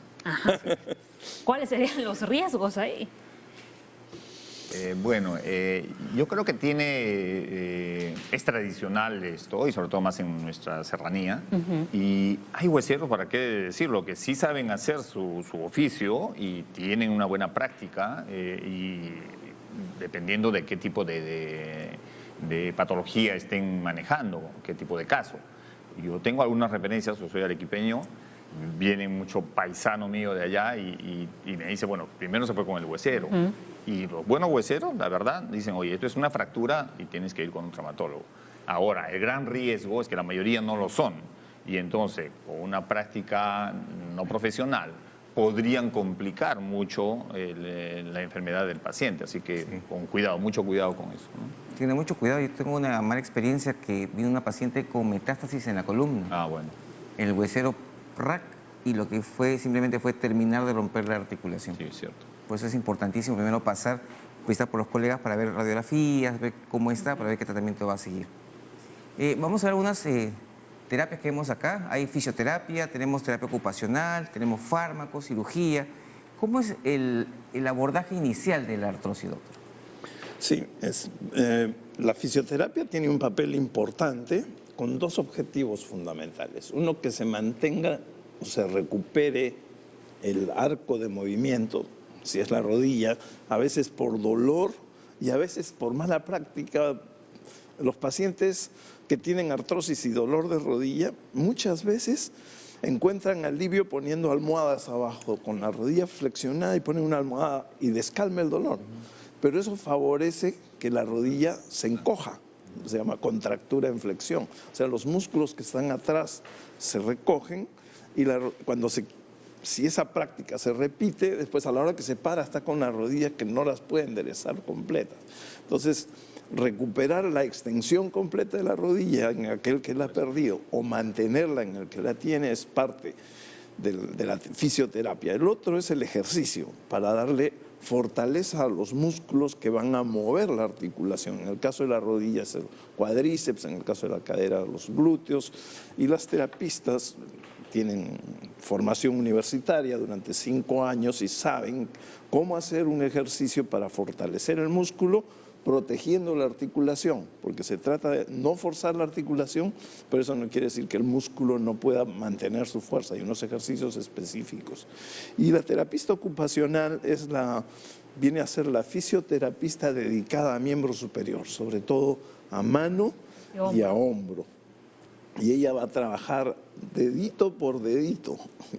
¿Cuáles serían los riesgos ahí? Yo creo que es tradicional esto, y sobre todo más en nuestra serranía. Y hay hueseros, para qué decirlo, que sí saben hacer su oficio y tienen una buena práctica, y dependiendo de qué tipo de patología estén manejando, qué tipo de caso. Yo tengo algunas referencias, yo soy arequipeño, viene mucho paisano mío de allá y me dice, bueno, primero se fue con el huesero. Y los buenos hueseros, la verdad, dicen, oye, esto es una fractura y tienes que ir con un traumatólogo. Ahora, el gran riesgo es que la mayoría no lo son. Y entonces, con una práctica no profesional, podrían complicar mucho la enfermedad del paciente. Así que con cuidado, mucho cuidado con eso, ¿no? Tiene mucho cuidado. Yo tengo una mala experiencia que vino una paciente con metástasis en la columna. Ah, bueno. El huesero, ¡rac! Y lo que simplemente fue terminar de romper la articulación. Sí, es cierto. Por eso es importantísimo primero pasar, visitar por los colegas para ver radiografías, ver cómo está, para ver qué tratamiento va a seguir. Vamos a ver algunas terapias que vemos acá. Hay fisioterapia, tenemos terapia ocupacional, tenemos fármacos, cirugía. ¿Cómo es el abordaje inicial de la artrosis, doctor? Sí, la fisioterapia tiene un papel importante con dos objetivos fundamentales. Uno, que se mantenga o se recupere el arco de movimiento, si es la rodilla, a veces por dolor y a veces por mala práctica. Los pacientes que tienen artrosis y dolor de rodilla muchas veces encuentran alivio poniendo almohadas abajo, con la rodilla flexionada y ponen una almohada y descalma el dolor. Pero eso favorece que la rodilla se encoja, se llama contractura en flexión. O sea, los músculos que están atrás se recogen y si esa práctica se repite, después a la hora que se para está con la rodilla que no las puede enderezar completas. Entonces, recuperar la extensión completa de la rodilla en aquel que la ha perdido o mantenerla en el que la tiene es parte de la fisioterapia. El otro es el ejercicio, para darle fortaleza a los músculos que van a mover la articulación. En el caso de la rodilla es el cuádriceps, en el caso de la cadera los glúteos, y las terapistas tienen formación universitaria durante 5 años y saben cómo hacer un ejercicio para fortalecer el músculo, protegiendo la articulación, porque se trata de no forzar la articulación, pero eso no quiere decir que el músculo no pueda mantener su fuerza. Hay unos ejercicios específicos. Y la terapista ocupacional viene a ser la fisioterapista dedicada a miembro superior, sobre todo a mano y a hombro. Y ella va a trabajar dedito por dedito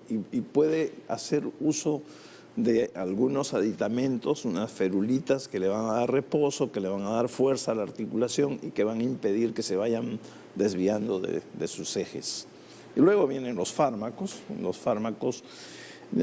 y puede hacer uso de algunos aditamentos, unas ferulitas que le van a dar reposo, que le van a dar fuerza a la articulación y que van a impedir que se vayan desviando de sus ejes. Y luego vienen los fármacos. Los fármacos,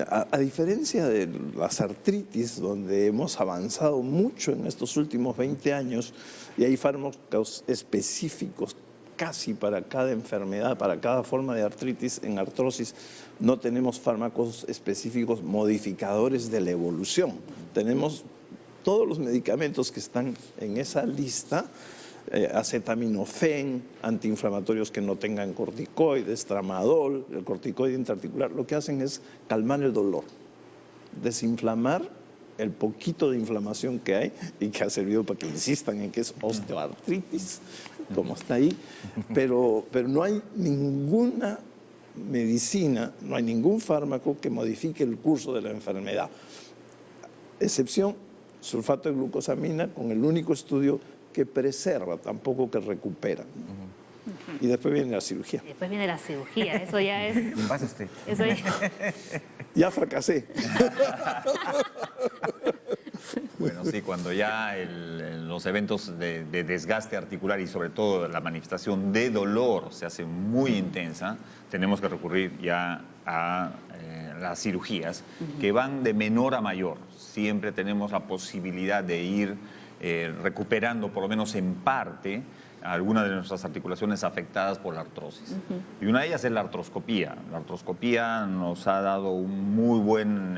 a diferencia de las artritis, donde hemos avanzado mucho en estos últimos 20 años, y hay fármacos específicos casi para cada enfermedad, para cada forma de artritis. En artrosis no tenemos fármacos específicos modificadores de la evolución. Tenemos todos los medicamentos que están en esa lista, acetaminofén, antiinflamatorios que no tengan corticoides, tramadol, el corticoide intraarticular, lo que hacen es calmar el dolor, desinflamar el poquito de inflamación que hay y que ha servido para que insistan en que es osteoartritis, como está ahí, pero no hay ninguna medicina, no hay ningún fármaco que modifique el curso de la enfermedad, excepción sulfato de glucosamina, con el único estudio que preserva, tampoco que recupera. Y después viene la cirugía. Después viene la cirugía, eso ya es... ¿Qué pasa usted? Eso ya... Ya fracasé. Bueno, sí, cuando ya los eventos de desgaste articular y sobre todo la manifestación de dolor se hace muy intensa, tenemos que recurrir ya a las cirugías que van de menor a mayor. Siempre tenemos la posibilidad de ir recuperando, por lo menos en parte, algunas de nuestras articulaciones afectadas por la artrosis. Y una de ellas es la artroscopía. La artroscopía nos ha dado un muy buen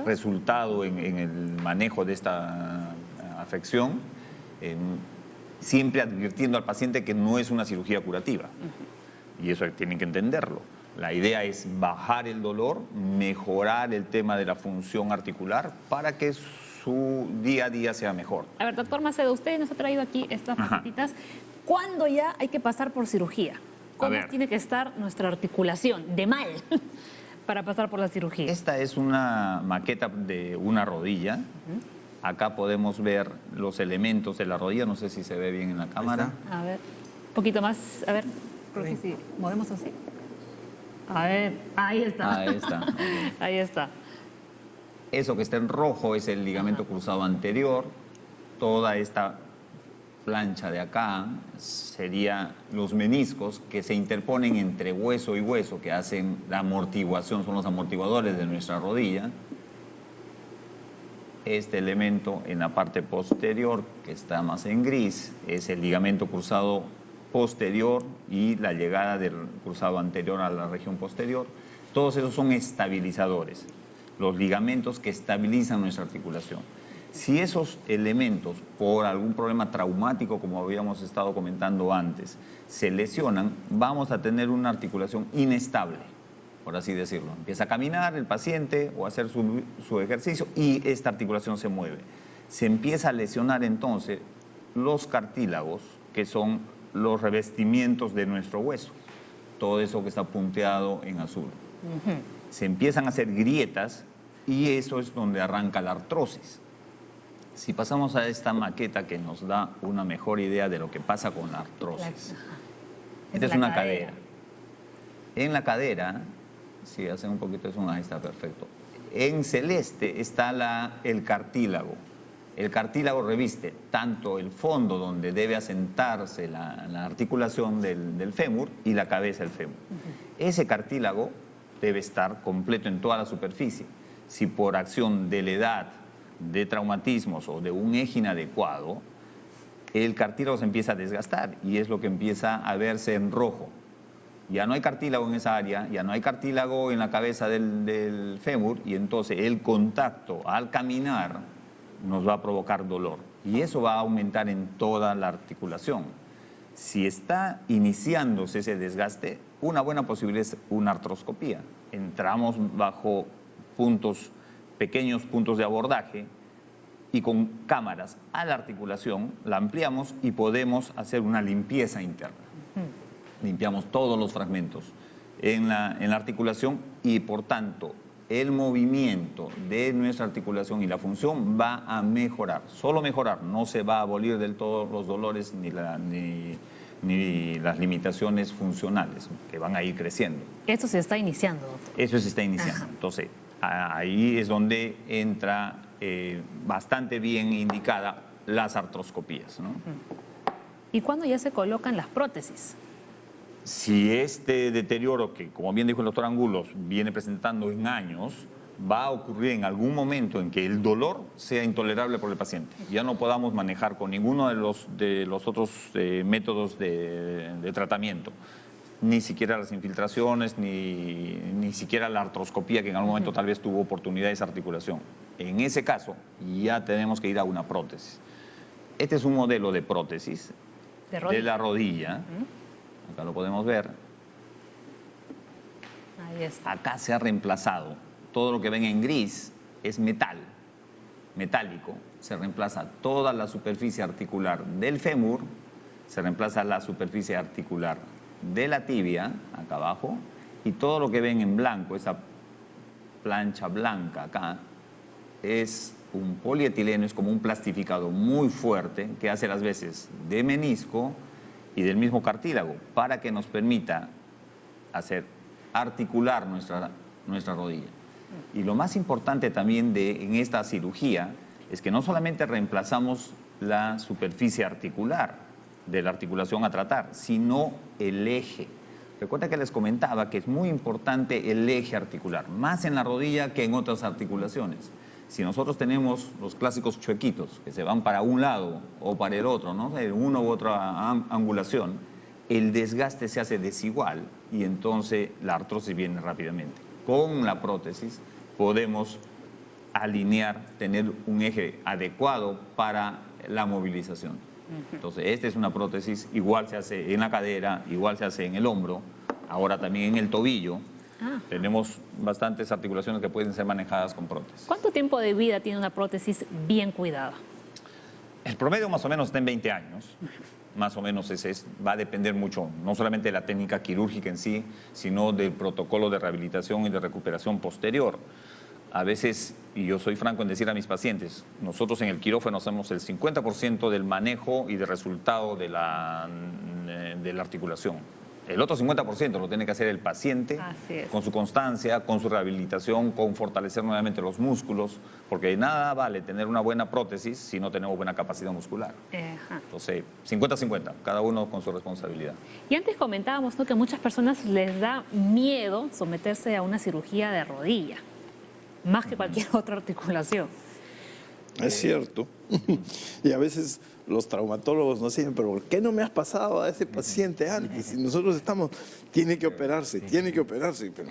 resultado en el manejo de esta afección, siempre advirtiendo al paciente que no es una cirugía curativa. Y eso tienen que entenderlo. La idea es bajar el dolor, mejorar el tema de la función articular para que su día a día sea mejor. A ver, doctor Macedo, usted nos ha traído aquí estas maquetitas. ¿Cuándo ya hay que pasar por cirugía? ¿Cómo tiene que estar nuestra articulación de mal para pasar por la cirugía? Esta es una maqueta de una rodilla. Acá podemos ver los elementos de la rodilla. No sé si se ve bien en la cámara. A ver, un poquito más. A ver, creo que sí. ¿Movemos así? A ver, ahí está. Ahí está. Okay. Ahí está. Eso que está en rojo es el ligamento cruzado anterior. Toda esta plancha de acá sería los meniscos que se interponen entre hueso y hueso, que hacen la amortiguación, son los amortiguadores de nuestra rodilla. Este elemento en la parte posterior, que está más en gris, es el ligamento cruzado posterior y la llegada del cruzado anterior a la región posterior. Todos esos son estabilizadores, los ligamentos que estabilizan nuestra articulación. Si esos elementos, por algún problema traumático, como habíamos estado comentando antes, se lesionan, vamos a tener una articulación inestable, por así decirlo. Empieza a caminar el paciente o a hacer su ejercicio y esta articulación se mueve. Se empieza a lesionar entonces los cartílagos, que son los revestimientos de nuestro hueso, todo eso que está punteado en azul. Se empiezan a hacer grietas y eso es donde arranca la artrosis. Si pasamos a esta maqueta que nos da una mejor idea de lo que pasa con la artrosis. Esta es una cadera. En la cadera, si hacen un poquito de zoom, ahí está perfecto. En celeste está el cartílago. El cartílago reviste tanto el fondo donde debe asentarse la articulación del fémur y la cabeza del fémur. Ese cartílago debe estar completo en toda la superficie. Si por acción de la edad, de traumatismos o de un eje inadecuado, el cartílago se empieza a desgastar y es lo que empieza a verse en rojo. Ya no hay cartílago en esa área, ya no hay cartílago en la cabeza del fémur y entonces el contacto al caminar nos va a provocar dolor y eso va a aumentar en toda la articulación. Si está iniciándose ese desgaste, una buena posibilidad es una artroscopía. Entramos bajo pequeños puntos de abordaje y con cámaras a la articulación la ampliamos y podemos hacer una limpieza interna. Limpiamos todos los fragmentos en la articulación y por tanto el movimiento de nuestra articulación y la función va a mejorar, solo mejorar, no se va a abolir del todo los dolores ni las limitaciones funcionales que van a ir creciendo. Esto se está iniciando, doctor. Eso se está iniciando. Entonces, ahí es donde entra bastante bien indicada las artroscopías, ¿no? ¿Y cuándo ya se colocan las prótesis? Si este deterioro, que como bien dijo el doctor Angulos, viene presentando en años, va a ocurrir en algún momento en que el dolor sea intolerable por el paciente. Ya no podamos manejar con ninguno de los otros métodos de tratamiento, ni siquiera las infiltraciones, ni siquiera la artroscopía, que en algún momento tal vez tuvo oportunidad de esa articulación. En ese caso, ya tenemos que ir a una prótesis. Este es un modelo de prótesis de la rodilla. Acá lo podemos ver. Ahí está. Acá se ha reemplazado. Todo lo que ven en gris es metálico. Se reemplaza toda la superficie articular del fémur, se reemplaza la superficie articular de la tibia, acá abajo, y todo lo que ven en blanco, esa plancha blanca acá, es un polietileno, es como un plastificado muy fuerte que hace las veces de menisco y del mismo cartílago para que nos permita articular nuestra rodilla. Y lo más importante también en esta cirugía es que no solamente reemplazamos la superficie articular de la articulación a tratar, sino el eje. Recuerda que les comentaba que es muy importante el eje articular, más en la rodilla que en otras articulaciones. Si nosotros tenemos los clásicos chuequitos que se van para un lado o para el otro, ¿no? En una u otra angulación, el desgaste se hace desigual y entonces la artrosis viene rápidamente. Con la prótesis podemos alinear, tener un eje adecuado para la movilización. Entonces, esta es una prótesis, igual se hace en la cadera, igual se hace en el hombro, ahora también en el tobillo. Tenemos bastantes articulaciones que pueden ser manejadas con prótesis. ¿Cuánto tiempo de vida tiene una prótesis bien cuidada? El promedio más o menos está en 20 años. Más o menos va a depender mucho, no solamente de la técnica quirúrgica en sí, sino del protocolo de rehabilitación y de recuperación posterior. A veces, y yo soy franco en decir a mis pacientes, nosotros en el quirófano hacemos el 50% del manejo y del resultado de la articulación. El otro 50% lo tiene que hacer el paciente con su constancia, con su rehabilitación, con fortalecer nuevamente los músculos, porque de nada vale tener una buena prótesis si no tenemos buena capacidad muscular. Entonces, 50-50, cada uno con su responsabilidad. Y antes comentábamos, ¿no?, que a muchas personas les da miedo someterse a una cirugía de rodilla, más que cualquier otra articulación. Es cierto. Y a veces los traumatólogos nos dicen, pero ¿por qué no me has pasado a ese paciente antes? Y nosotros estamos, tiene que operarse. Pero,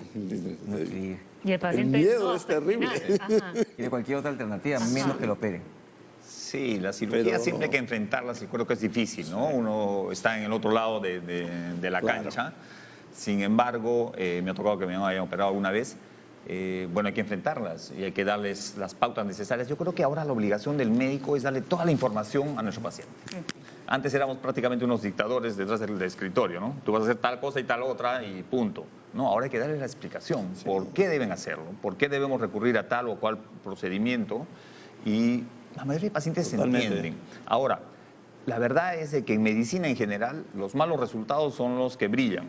Y el paciente miedo no, es terrible. Tiene cualquier otra alternativa, menos que lo operen. Sí, la cirugía siempre hay que enfrentarla, y creo que es difícil, ¿no? Uno está en el otro lado de la cancha. Sin embargo, me ha tocado que me hayan operado alguna vez. Bueno, hay que enfrentarlas y hay que darles las pautas necesarias. Yo creo que ahora la obligación del médico es darle toda la información a nuestro paciente. Antes éramos prácticamente unos dictadores detrás del escritorio, ¿no? Tú vas a hacer tal cosa y tal otra y punto. No, ahora hay que darles la explicación. ¿Por qué deben hacerlo? ¿Por qué debemos recurrir a tal o cual procedimiento? Y la mayoría de pacientes se entienden. Ahora, la verdad es de que en medicina en general los malos resultados son los que brillan.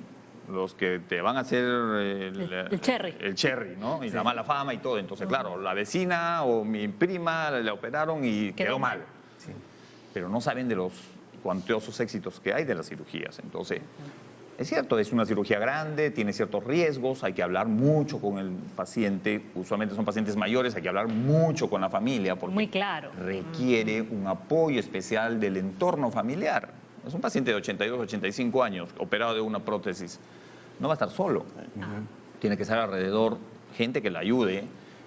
Los que te van a hacer el cherry. El cherry, ¿no? Y la mala fama y todo. Entonces, claro, la vecina o mi prima le operaron y quedó mal. Pero no saben de los cuantiosos éxitos que hay de las cirugías. Entonces, es cierto, es una cirugía grande, tiene ciertos riesgos, hay que hablar mucho con el paciente. Usualmente son pacientes mayores, hay que hablar mucho con la familia porque muy claro. Requiere un apoyo especial del entorno familiar. Es un paciente de 82, 85 años, operado de una prótesis. No va a estar solo. Tiene que estar alrededor gente que le ayude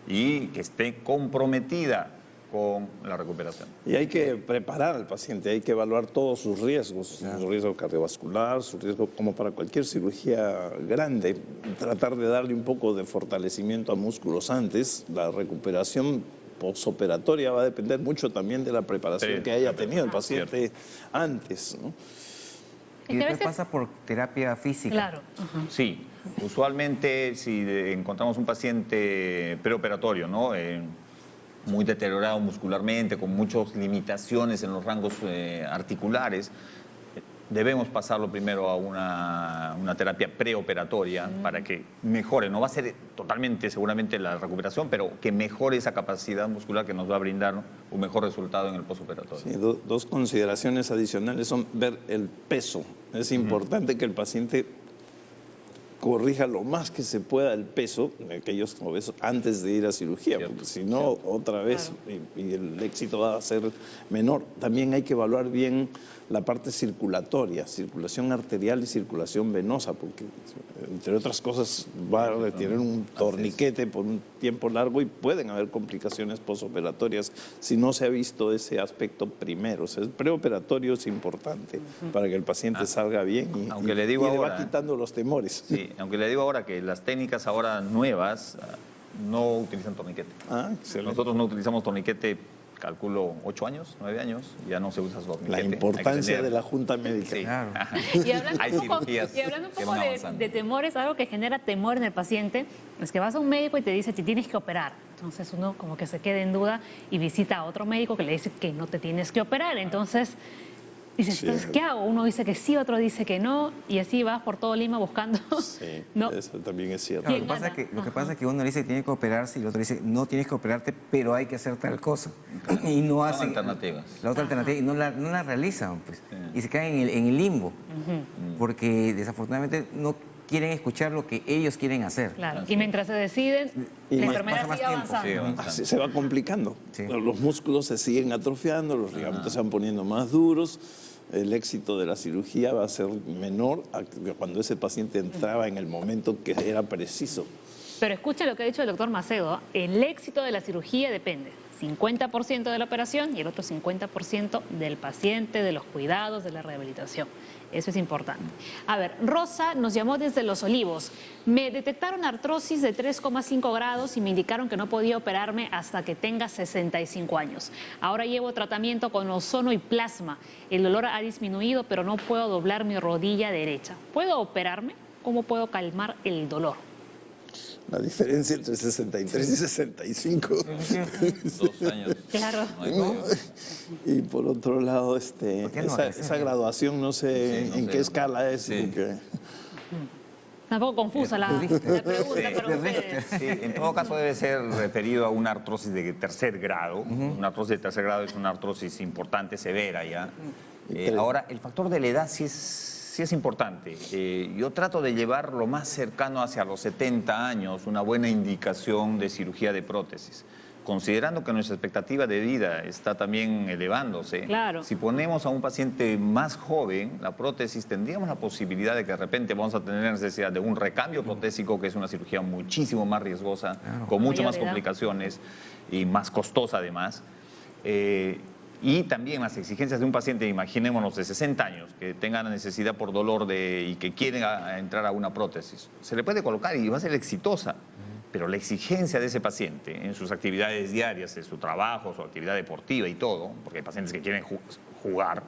y que esté comprometida con la recuperación. Y hay que preparar al paciente, hay que evaluar todos sus riesgos, su riesgo cardiovascular, su riesgo como para cualquier cirugía grande. Tratar de darle un poco de fortalecimiento a músculos antes. La recuperación postoperatoria va a depender mucho también de la preparación que haya tenido el paciente antes, ¿no? Y después pasa por terapia física. Claro. Sí, usualmente si encontramos un paciente preoperatorio, ¿no? Muy deteriorado muscularmente, con muchas limitaciones en los rangos articulares, debemos pasarlo primero a una terapia preoperatoria para que mejore. No va a ser totalmente, seguramente, la recuperación, pero que mejore esa capacidad muscular que nos va a brindar, ¿no?, un mejor resultado en el postoperatorio. Sí, dos consideraciones adicionales son ver el peso. Es importante que el paciente corrija lo más que se pueda el peso de aquellos obesos antes de ir a cirugía, porque si no, otra vez, y el éxito va a ser menor. También hay que evaluar bien la parte circulatoria, circulación arterial y circulación venosa, porque entre otras cosas va a retener un torniquete por un tiempo largo y pueden haber complicaciones postoperatorias si no se ha visto ese aspecto primero. O sea, el preoperatorio es importante para que el paciente salga bien y, aunque le digo le ahora, va quitando los temores. Sí, aunque le digo ahora que las técnicas ahora nuevas no utilizan torniquete. Excelente. Nosotros no utilizamos torniquete, calculo 8 años, 9 años, ya no se usa torniquete. La importancia de la junta médica. Sí. Claro. Y hablando Hay un poco, cirugías que van avanzando. de temores, algo que genera temor en el paciente es que vas a un médico y te dice, te tienes que operar. Entonces uno como que se queda en duda y visita a otro médico que le dice que no te tienes que operar. Entonces dices, entonces, ¿qué hago? Uno dice que sí, otro dice que no, y así vas por todo Lima buscando. Sí, no. eso también es cierto. Claro, lo que pasa es que uno dice que tiene que operarse y el otro dice no tienes que operarte, pero hay que hacer tal cosa. Y no Son hacen alternativas. la otra alternativa y no la realizan, pues. Y se caen en el limbo, porque desafortunadamente no quieren escuchar lo que ellos quieren hacer. Claro. Y mientras se deciden, Y la más- enfermedad pasa más sigue tiempo. avanzando. Sí, avanzando. Así se va complicando. Sí. Los músculos se siguen atrofiando, los ligamentos se van poniendo más duros, el éxito de la cirugía va a ser menor a que cuando ese paciente entraba en el momento que era preciso. Pero escucha lo que ha dicho el doctor Macedo. El éxito de la cirugía depende 50% de la operación y el otro 50% del paciente, de los cuidados, de la rehabilitación. Eso es importante. A ver, Rosa nos llamó desde Los Olivos. Me detectaron artrosis de 3,5 grados y me indicaron que no podía operarme hasta que tenga 65 años. Ahora llevo tratamiento con ozono y plasma. El dolor ha disminuido, pero no puedo doblar mi rodilla derecha. ¿Puedo operarme? ¿Cómo puedo calmar el dolor? La diferencia entre 63 y 65. 2 años. Claro. No hay ¿No? problema. Y por otro lado, ¿Por qué no? esa graduación no sé Sí, no en sé. qué escala es. Sí. Porque Un poco confusa la pregunta para ustedes. Sí, en todo caso debe ser referido a una artrosis de tercer grado. Una artrosis de tercer grado es una artrosis importante, severa ya. Ahora, el factor de la edad sí es importante. Yo trato de llevar lo más cercano hacia los 70 años, una buena indicación de cirugía de prótesis. Considerando que nuestra expectativa de vida está también elevándose, Claro. si ponemos a un paciente más joven la prótesis, tendríamos la posibilidad de que de repente vamos a tener necesidad de un recambio protésico, que es una cirugía muchísimo más riesgosa, con mucho más Mayor edad. complicaciones y más costosa además. Y también las exigencias de un paciente, imaginémonos de 60 años, que tenga la necesidad por dolor y que quiere entrar a una prótesis. Se le puede colocar y va a ser exitosa. Pero la exigencia de ese paciente en sus actividades diarias, en su trabajo, su actividad deportiva y todo, porque hay pacientes que quieren jugar,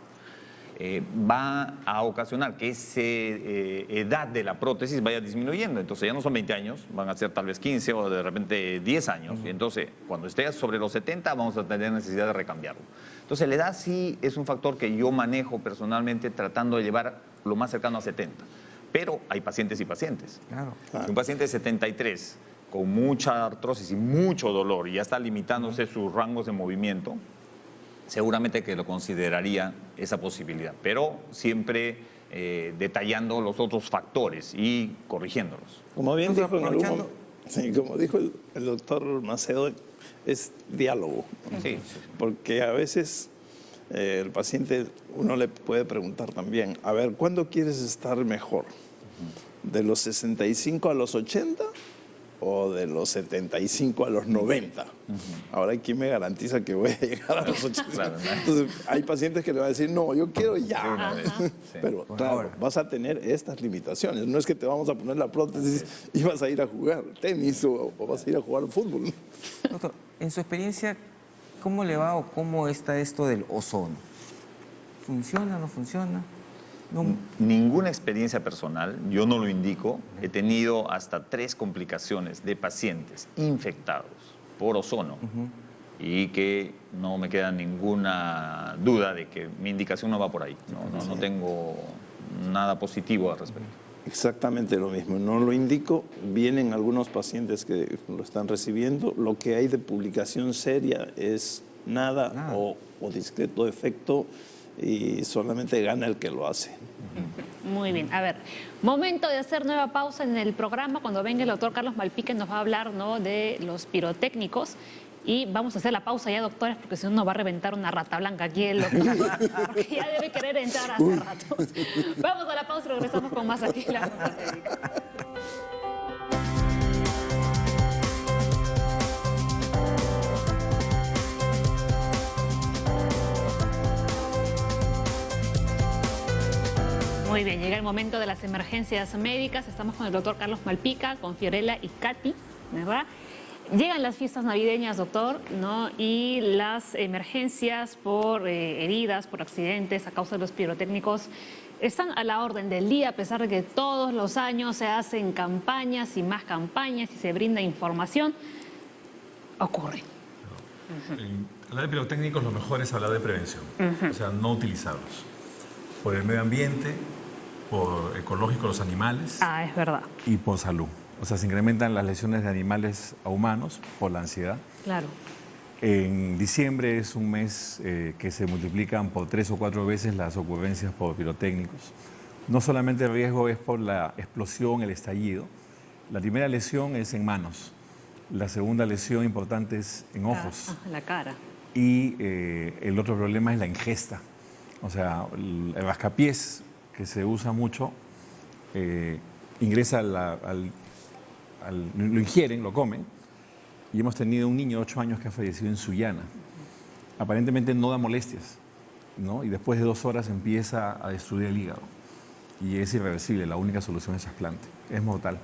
va a ocasionar que esa edad de la prótesis vaya disminuyendo. Entonces ya no son 20 años, van a ser tal vez 15 o de repente 10 años. Y entonces cuando esté sobre los 70 vamos a tener necesidad de recambiarlo. Entonces la edad sí es un factor que yo manejo personalmente tratando de llevar lo más cercano a 70. Pero hay pacientes y pacientes. Claro. Si un paciente de 73 con mucha artrosis y mucho dolor y ya está limitándose sus rangos de movimiento, seguramente que lo consideraría esa posibilidad, pero siempre detallando los otros factores y corrigiéndolos. como bien Entonces, dijo en algún aprovechando- momento, sí, como dijo el doctor Macedo, es diálogo. Sí, Porque a veces el paciente, uno le puede preguntar también, a ver, ¿cuándo quieres estar mejor? ¿De los 65 a los 80 o de los 75 a los 90? Ahora, ¿quién me garantiza que voy a llegar a los 80? Claro, ¿no? Entonces, hay pacientes que le van a decir, no, yo quiero De ya. una vez, sí. Pero Por claro, ahora. vas a tener estas limitaciones. No es que te vamos a poner la prótesis y vas a ir a jugar tenis o vas a ir a jugar fútbol. Doctor, en su experiencia, ¿cómo le va o cómo está esto del ozono? ¿Funciona, no funciona? No. Ninguna experiencia personal, yo no lo indico, he tenido hasta 3 complicaciones de pacientes infectados por ozono y que no me queda ninguna duda de que mi indicación no va por ahí. No tengo nada positivo al respecto. Exactamente lo mismo. No lo indico. Vienen algunos pacientes que lo están recibiendo. Lo que hay de publicación seria es nada. O discreto efecto y solamente gana el que lo hace. Muy bien, a ver, momento de hacer nueva pausa en el programa. Cuando venga el doctor Carlos Malpica nos va a hablar, ¿no?, de los pirotécnicos. Y vamos a hacer la pausa ya, doctores, porque si no nos va a reventar una rata blanca aquí el doctor, porque ya debe querer entrar hace rato. Vamos a la pausa y regresamos con más aquí en la Junta Médica. Muy bien, llega el momento de las emergencias médicas. Estamos con el doctor Carlos Malpica, con Fiorella y Katy, ¿verdad? Llegan las fiestas navideñas, doctor, ¿no? Y las emergencias por heridas, por accidentes a causa de los pirotécnicos están a la orden del día, a pesar de que todos los años se hacen campañas y más campañas y se brinda información. Ocurre. Hablar de pirotécnicos, lo mejor es hablar de prevención, o sea, no utilizarlos. Por el medio ambiente, por ecológico los animales Ah, es verdad. y por salud. O sea, se incrementan las lesiones de animales a humanos por la ansiedad. Claro. En diciembre es un mes que se multiplican por 3 o 4 veces las ocurrencias por pirotécnicos. No solamente el riesgo es por la explosión, el estallido. La primera lesión es en manos. La segunda lesión importante es en ojos. La cara. Y el otro problema es la ingesta. O sea, el rascapiés, que se usa mucho, ingresa lo ingieren, lo comen. Y hemos tenido un niño de 8 años que ha fallecido en Sullana. Aparentemente no da molestias, ¿no? Y después de 2 horas empieza a destruir el hígado. Y es irreversible, la única solución es trasplante. Es mortal.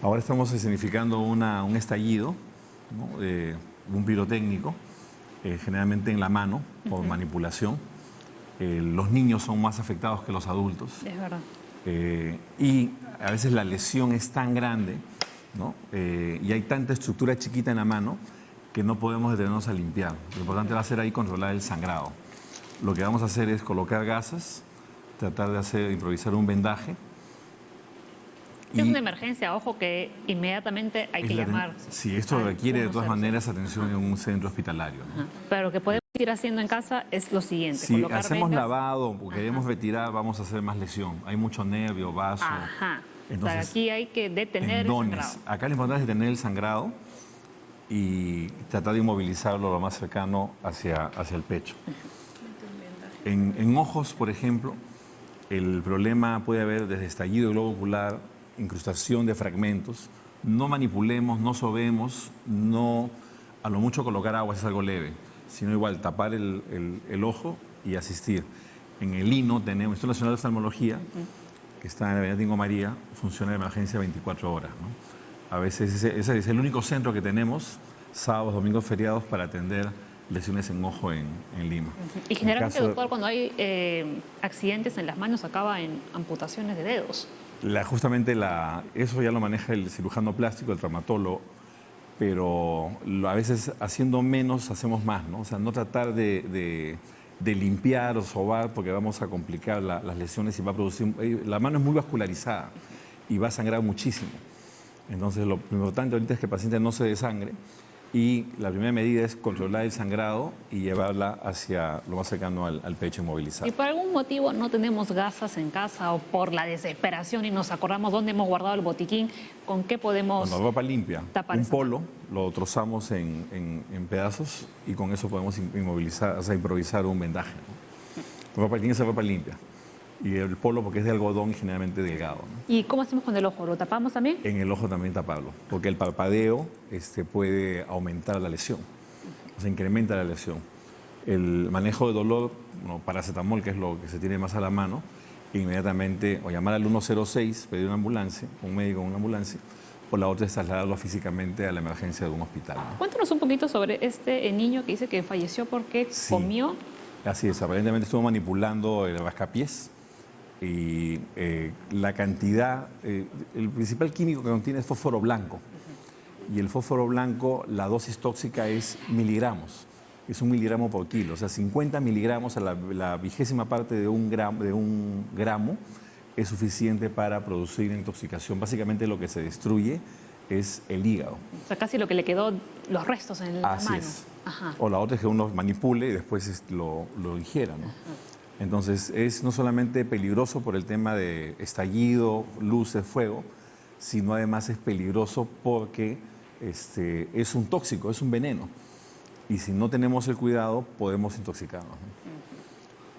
Ahora estamos escenificando un estallido, ¿no? Un pirotécnico, generalmente en la mano, por manipulación. Los niños son más afectados que los adultos. Es verdad. Y a veces la lesión es tan grande, ¿no? Y hay tanta estructura chiquita en la mano que no podemos detenernos a limpiar. Lo importante va a ser ahí controlar el sangrado. Lo que vamos a hacer es colocar gasas, tratar de improvisar un vendaje. Es una emergencia, ojo, que inmediatamente hay que llamar. Sí, esto requiere de todas maneras atención en un centro hospitalario, ¿no? Pero lo que podemos ir haciendo en casa es lo siguiente. Si hacemos vendas. lavado o queremos retirar, vamos a hacer más lesión. Hay mucho nervio, vaso. Ajá. Entonces, o sea, aquí hay que detener el sangrado. Acá lo importante es detener el sangrado y tratar de inmovilizarlo lo más cercano hacia el pecho. En ojos, por ejemplo, el problema puede haber desde estallido del globo ocular, incrustación de fragmentos. No manipulemos, no sobemos, no a lo mucho colocar agua es algo leve, sino igual tapar el ojo y asistir. En el INO tenemos, Instituto Nacional de Oftalmología, que está en la Avenida Tingo María, funciona de emergencia 24 horas, ¿no? A veces ese es el único centro que tenemos, sábados, domingos, feriados, para atender lesiones en ojo en Lima. Y generalmente, doctor, cuando hay accidentes en las manos acaba en amputaciones de dedos. Justamente eso ya lo maneja el cirujano plástico, el traumatólogo, pero a veces haciendo menos hacemos más, ¿no? O sea, no tratar de limpiar o sobar porque vamos a complicar las lesiones y va a producir... La mano es muy vascularizada y va a sangrar muchísimo. Entonces, lo importante ahorita es que el paciente no se desangre y la primera medida es controlar el sangrado y llevarla hacia lo más cercano al pecho inmovilizado. Si por algún motivo no tenemos gasas en casa o por la desesperación y nos acordamos dónde hemos guardado el botiquín, ¿con qué podemos Con la ropa limpia, tapar un polo, lo trozamos en pedazos y con eso podemos inmovilizar, o sea, improvisar un vendaje, ¿no? Tiene que ser ropa limpia. Y el polo porque es de algodón y generalmente delgado, ¿no? ¿Y cómo hacemos con el ojo? ¿Lo tapamos también? En el ojo también taparlo, porque el parpadeo puede aumentar la lesión, o sea, incrementa la lesión. El manejo de dolor, paracetamol, que es lo que se tiene más a la mano, inmediatamente o llamar al 106, pedir una ambulancia, un médico en una ambulancia, o la otra es trasladarlo físicamente a la emergencia de un hospital, ¿no? Cuéntanos un poquito sobre este niño que dice que falleció porque comió. Así es, aparentemente estuvo manipulando el rascapiés. Y la cantidad, el principal químico que contiene es fósforo blanco. Y el fósforo blanco, la dosis tóxica es miligramos. Es 1 miligramo por kilo. O sea, 50 miligramos a la 20ª parte de un gramo es suficiente para producir intoxicación. Básicamente lo que se destruye es el hígado. O sea, casi lo que le quedó, los restos en la mano. Así es. Ajá. O la otra es que uno manipule y después lo ingiera, ¿no? Entonces, es no solamente peligroso por el tema de estallido, luces, fuego, sino además es peligroso porque es un tóxico, es un veneno. Y si no tenemos el cuidado, podemos intoxicarnos, ¿no?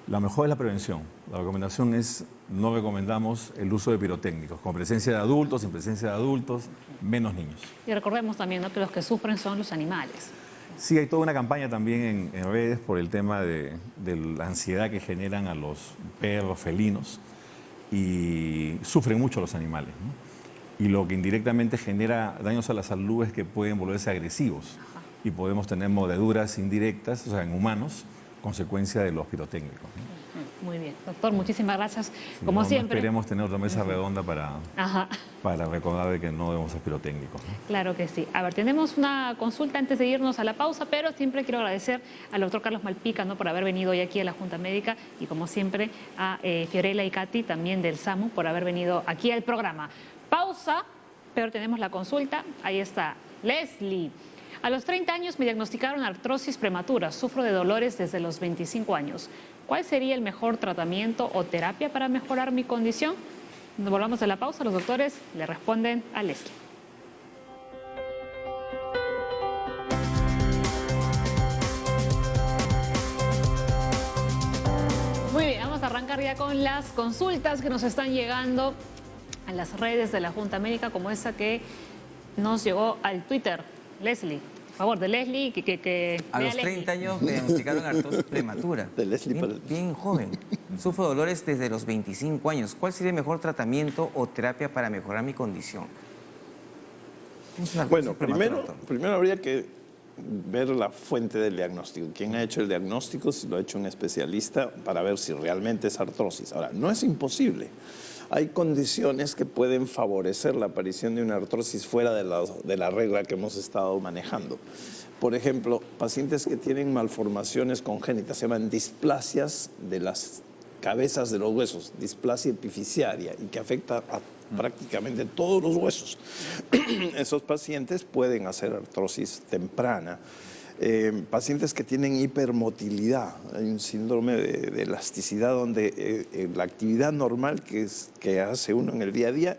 La mejor es la prevención. La recomendación es, no recomendamos el uso de pirotécnicos, con presencia de adultos, sin presencia de adultos, menos niños. Y recordemos también, ¿no?, que los que sufren son los animales. Sí, hay toda una campaña también en redes por el tema de la ansiedad que generan a los perros, felinos, y sufren mucho los animales, ¿no? Y lo que indirectamente genera daños a la salud es que pueden volverse agresivos. Ajá. Y podemos tener mordeduras indirectas, o sea, en humanos, consecuencia de los pirotécnicos, ¿no? Muy bien. Doctor, muchísimas gracias. Sí, como no siempre. Esperemos tener otra mesa redonda para recordar de que no debemos ser pirotécnicos, ¿no? Claro que sí. A ver, tenemos una consulta antes de irnos a la pausa, pero siempre quiero agradecer al doctor Carlos Malpica, ¿no?, por haber venido hoy aquí a la Junta Médica y, como siempre, a Fiorella y Katy, también del SAMU, por haber venido aquí al programa. Pausa, pero tenemos la consulta. Ahí está. Leslie. A los 30 años me diagnosticaron artrosis prematura. Sufro de dolores desde los 25 años. ¿Cuál sería el mejor tratamiento o terapia para mejorar mi condición? Nos volvamos a la pausa, los doctores le responden a Leslie. Muy bien, vamos a arrancar ya con las consultas que nos están llegando a las redes de la Junta Médica, como esa que nos llegó al Twitter. Leslie, por favor, de Leslie, que A lea los Leslie. 30 años me diagnosticaron artrosis prematura. De Leslie para el- Bien joven. Sufro dolores desde los 25 años. ¿Cuál sería el mejor tratamiento o terapia para mejorar mi condición? Es una artrosis Bueno, prematura, doctor. primero habría que ver la fuente del diagnóstico. ¿Quién ha hecho el diagnóstico? Si lo ha hecho un especialista para ver si realmente es artrosis. Ahora, no es imposible. Hay condiciones que pueden favorecer la aparición de una artrosis fuera de la regla que hemos estado manejando. Por ejemplo, pacientes que tienen malformaciones congénitas, se llaman displasias de las cabezas de los huesos, displasia epifisiaria, y que afecta a prácticamente todos los huesos. Esos pacientes pueden hacer artrosis temprana. Pacientes que tienen hipermotilidad, hay un síndrome de elasticidad donde la actividad normal que hace uno en el día a día,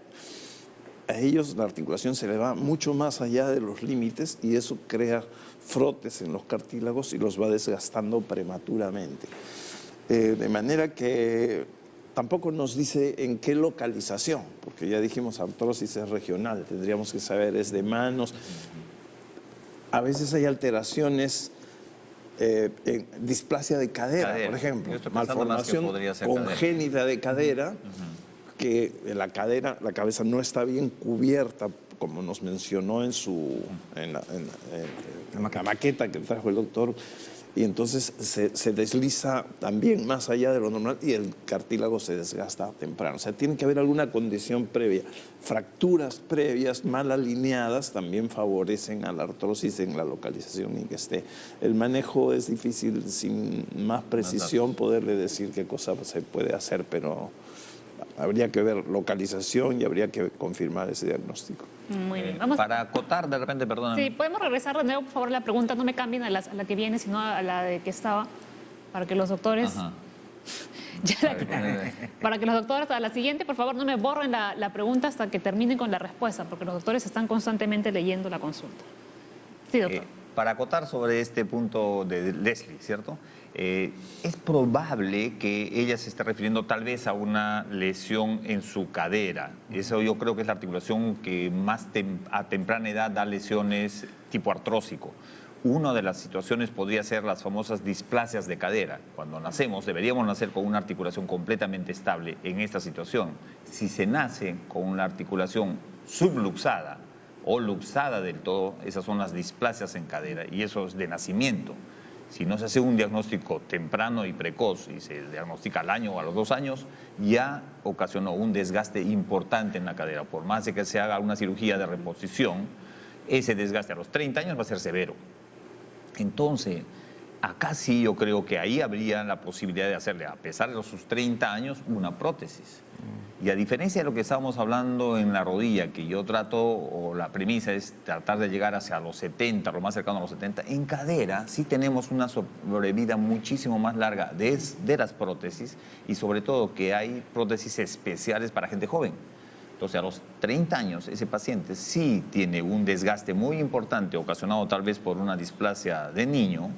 a ellos la articulación se le va mucho más allá de los límites y eso crea frotes en los cartílagos y los va desgastando prematuramente. De manera que tampoco nos dice en qué localización, porque ya dijimos artrosis es regional, tendríamos que saber es de manos. A veces hay alteraciones, displasia de cadera, Cadera. por ejemplo, Yo estoy pensando más que malformación podría ser congénita de cadera, que la cabeza no está bien cubierta, como nos mencionó en la maqueta que trajo el doctor, y entonces se desliza también más allá de lo normal y el cartílago se desgasta temprano. O sea, tiene que haber alguna condición previa. Fracturas previas mal alineadas también favorecen a la artrosis en la localización en que esté. El manejo es difícil, sin más precisión poderle decir qué cosa se puede hacer, pero habría que ver localización y habría que confirmar ese diagnóstico. Muy bien, vamos. Para acotar, de repente, perdóname. Sí, podemos regresar de nuevo, por favor, la pregunta. No me cambien a la que viene, sino a la de que estaba, para que los doctores... Ajá. Ya la quitaron. Para que los doctores, a la siguiente, por favor, no me borren la pregunta hasta que terminen con la respuesta, porque los doctores están constantemente leyendo la consulta. Sí, doctor. Para acotar sobre este punto de Leslie, ¿cierto? Es probable que ella se esté refiriendo tal vez a una lesión en su cadera. Eso yo creo que es la articulación que más a temprana edad da lesiones tipo artrósico. Una de las situaciones podría ser las famosas displasias de cadera. Cuando nacemos, deberíamos nacer con una articulación completamente estable en esta situación. Si se nace con una articulación subluxada o luxada del todo, esas son las displasias en cadera y eso es de nacimiento. Si no se hace un diagnóstico temprano y precoz y se diagnostica al año o a los 2 años, ya ocasionó un desgaste importante en la cadera. Por más de que se haga una cirugía de reposición, ese desgaste a los 30 años va a ser severo. Entonces, acá sí yo creo que ahí habría la posibilidad de hacerle, a pesar de sus 30 años, una prótesis. Y a diferencia de lo que estábamos hablando en la rodilla, que yo trato, o la premisa es tratar de llegar hacia los 70, lo más cercano a los 70, en cadera sí tenemos una sobrevida muchísimo más larga de las prótesis y sobre todo que hay prótesis especiales para gente joven. Entonces, a los 30 años, ese paciente sí tiene un desgaste muy importante, ocasionado tal vez por una displasia de niño,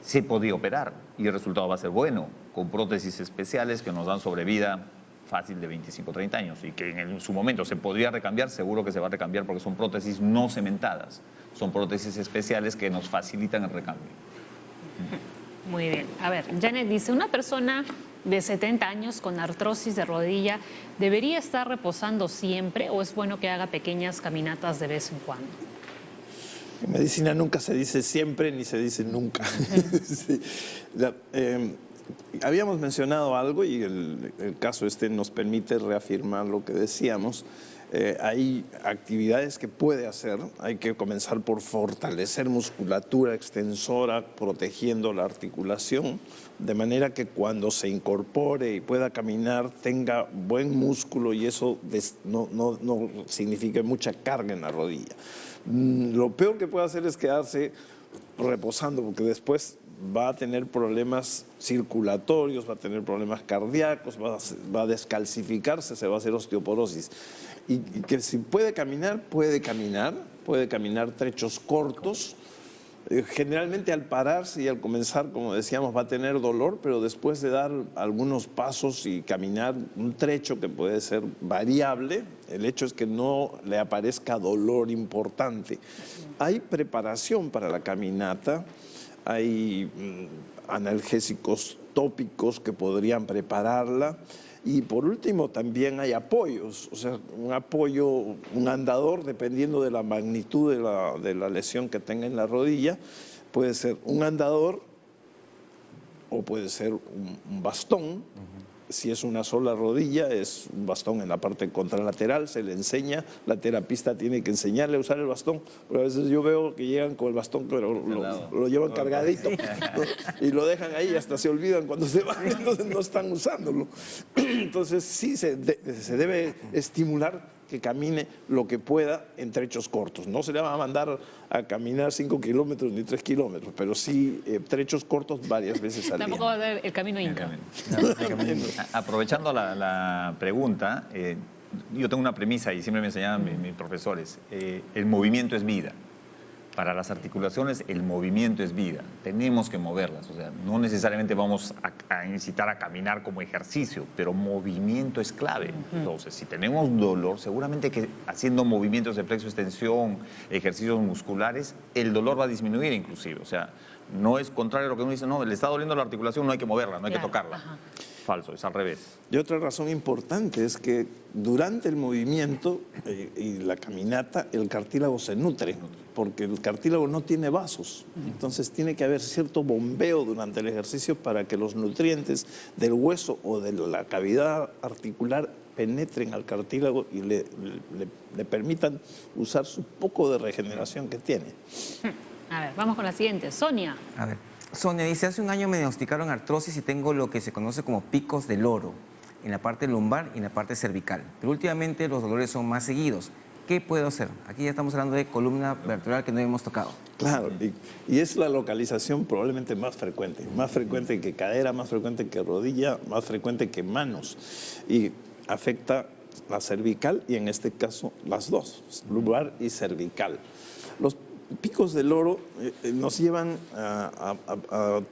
se podría operar y el resultado va a ser bueno, con prótesis especiales que nos dan sobrevida fácil de 25 o 30 años y que en su momento se podría recambiar, seguro que se va a recambiar porque son prótesis no cementadas, son prótesis especiales que nos facilitan el recambio. Muy bien. A ver, Janet dice, una persona de 70 años con artrosis de rodilla, ¿debería estar reposando siempre o es bueno que haga pequeñas caminatas de vez en cuando? En medicina nunca se dice siempre ni se dice nunca. Sí. Habíamos mencionado algo y el caso este nos permite reafirmar lo que decíamos. Hay actividades que puede hacer, hay que comenzar por fortalecer musculatura extensora, protegiendo la articulación, de manera que cuando se incorpore y pueda caminar tenga buen músculo y eso no signifique mucha carga en la rodilla. Lo peor que puede hacer es quedarse reposando, porque después va a tener problemas circulatorios, va a tener problemas cardíacos, va a descalcificarse, se va a hacer osteoporosis. Y que si puede caminar trechos cortos. Generalmente al pararse y al comenzar, como decíamos, va a tener dolor, pero después de dar algunos pasos y caminar un trecho que puede ser variable, el hecho es que no le aparezca dolor importante. Hay preparación para la caminata, hay analgésicos tópicos que podrían prepararla. Y por último también hay apoyos, o sea, un apoyo, un andador, dependiendo de la magnitud de la lesión que tenga en la rodilla, puede ser un andador o puede ser un bastón. Si es una sola rodilla, es un bastón en la parte contralateral, se le enseña, la terapista tiene que enseñarle a usar el bastón, pero a veces yo veo que llegan con el bastón, pero lo llevan cargadito, ¿no? Y lo dejan ahí, hasta se olvidan cuando se van, entonces no están usándolo. Entonces sí se debe estimular que camine lo que pueda en trechos cortos. No se le va a mandar a caminar 5 kilómetros ni 3 kilómetros, pero sí trechos cortos varias veces al día. Tampoco va a dar el camino inca. Aprovechando la pregunta, yo tengo una premisa y siempre me enseñaban mis profesores, el movimiento es vida. Para las articulaciones el movimiento es vida, tenemos que moverlas, o sea, no necesariamente vamos a incitar a caminar como ejercicio, pero movimiento es clave. Entonces, si tenemos dolor, seguramente que haciendo movimientos de flexo-extensión, ejercicios musculares, el dolor va a disminuir inclusive, o sea, no es contrario a lo que uno dice, no, le está doliendo la articulación, no hay que moverla, no hay que tocarla. Ajá. Falso, es al revés. Y otra razón importante es que durante el movimiento y la caminata, el cartílago se nutre, porque el cartílago no tiene vasos. Entonces tiene que haber cierto bombeo durante el ejercicio para que los nutrientes del hueso o de la cavidad articular penetren al cartílago y le permitan usar su poco de regeneración que tiene. A ver, vamos con la siguiente. Sonia. A ver, Sonia dice, hace un año me diagnosticaron artrosis y tengo lo que se conoce como picos de loro en la parte lumbar y en la parte cervical. Pero últimamente los dolores son más seguidos. ¿Qué puedo hacer? Aquí ya estamos hablando de columna vertebral que no hemos tocado. Claro, y es la localización probablemente más frecuente que cadera, más frecuente que rodilla, más frecuente que manos. Y afecta la cervical y en este caso las dos, lumbar y cervical. Los picos de loro nos llevan a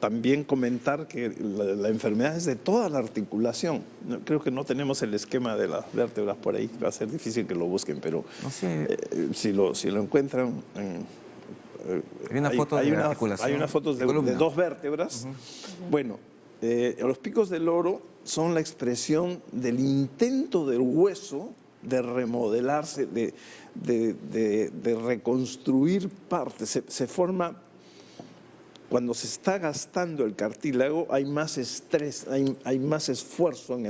también comentar que la enfermedad es de toda la articulación. Creo que no tenemos el esquema de las vértebras por ahí, va a ser difícil que lo busquen, pero no sé. Si lo encuentran... hay una foto de articulación. Hay unas fotos de dos vértebras. Bueno, los picos de loro son la expresión del intento del hueso de remodelarse, de reconstruir partes. Se forma, cuando se está gastando el cartílago, hay más estrés, hay más esfuerzo en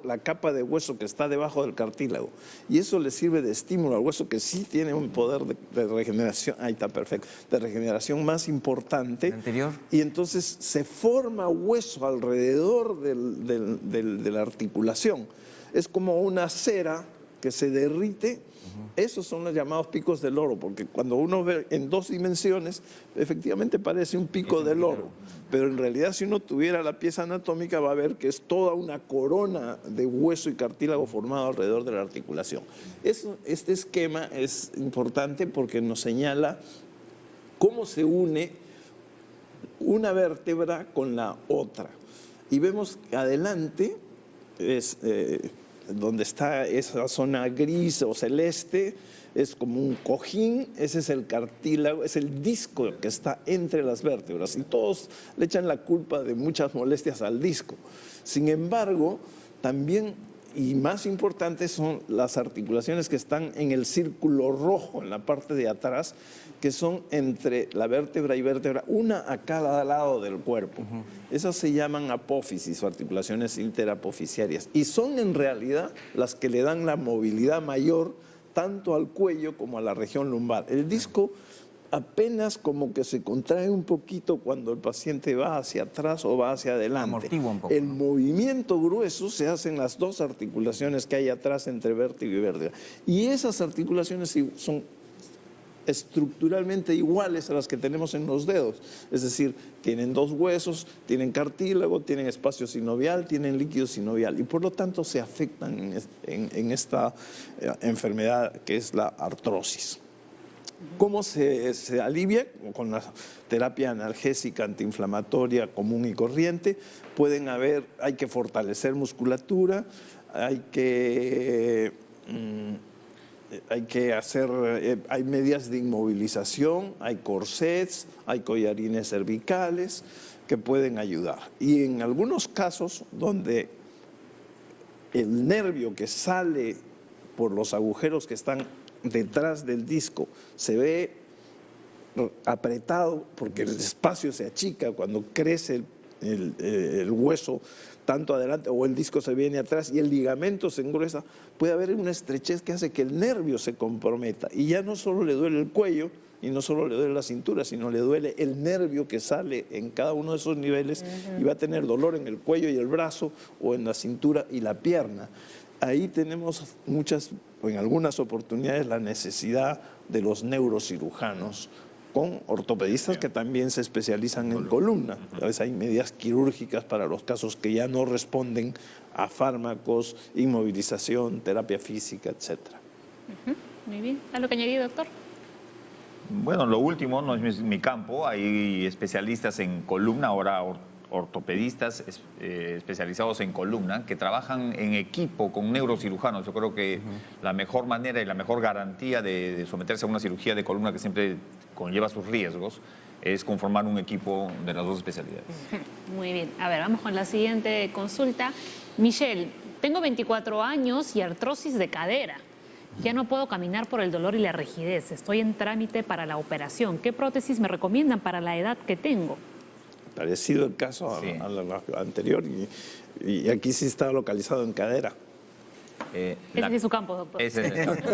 la capa de hueso que está debajo del cartílago. Y eso le sirve de estímulo al hueso, que sí tiene un poder de regeneración, ahí está perfecto, de regeneración más importante. Anterior. Y entonces se forma hueso alrededor de la articulación. Es como una cera que se derrite. Esos son los llamados picos de loro, porque cuando uno ve en 2 dimensiones, efectivamente parece un pico de loro, pero en realidad si uno tuviera la pieza anatómica va a ver que es toda una corona de hueso y cartílago formado alrededor de la articulación. Este esquema es importante porque nos señala cómo se une una vértebra con la otra. Y vemos que adelante es... donde está esa zona gris o celeste, es como un cojín, ese es el cartílago, es el disco que está entre las vértebras. Y todos le echan la culpa de muchas molestias al disco. Sin embargo, también, y más importantes, son las articulaciones que están en el círculo rojo, en la parte de atrás, que son entre la vértebra y vértebra, una a cada lado del cuerpo. Esas se llaman apófisis o articulaciones interapofisiarias. Y son en realidad las que le dan la movilidad mayor tanto al cuello como a la región lumbar. El disco apenas como que se contrae un poquito cuando el paciente va hacia atrás o va hacia adelante. Amortigua un poco. El movimiento grueso se hace en las dos articulaciones que hay atrás entre vértebra y vértebra. Y esas articulaciones son estructuralmente iguales a las que tenemos en los dedos. Es decir, tienen 2 huesos, tienen cartílago, tienen espacio sinovial, tienen líquido sinovial y por lo tanto se afectan en esta enfermedad que es la artrosis. ¿Cómo se alivia? Con la terapia analgésica antiinflamatoria común y corriente. Hay que fortalecer musculatura, hay medidas de inmovilización, hay corsets, hay collarines cervicales que pueden ayudar. Y en algunos casos donde el nervio que sale por los agujeros que están detrás del disco se ve apretado porque el espacio se achica cuando crece el hueso tanto adelante o el disco se viene atrás y el ligamento se engruesa, puede haber una estrechez que hace que el nervio se comprometa y ya no solo le duele el cuello y no solo le duele la cintura, sino le duele el nervio que sale en cada uno de esos niveles y va a tener dolor en el cuello y el brazo o en la cintura y la pierna. Ahí tenemos en algunas oportunidades la necesidad de los neurocirujanos con ortopedistas que también se especializan en columna. A veces hay medidas quirúrgicas para los casos que ya no responden a fármacos, inmovilización, terapia física, etc. Muy bien. ¿Algo que añadir, doctor? Bueno, lo último no es mi campo. Hay especialistas en columna, ahora ortopedistas especializados en columna, que trabajan en equipo con neurocirujanos. Yo creo que la mejor manera y la mejor garantía de someterse a una cirugía de columna, que siempre conlleva sus riesgos, es conformar un equipo de las dos especialidades. Muy bien. A ver, vamos con la siguiente consulta. Michelle, tengo 24 años y artrosis de cadera. Ya no puedo caminar por el dolor y la rigidez. Estoy en trámite para la operación. ¿Qué prótesis me recomiendan para la edad que tengo? Parecido el caso a la anterior y aquí sí está localizado en cadera. Ese es su campo, doctor. Ese es el campo.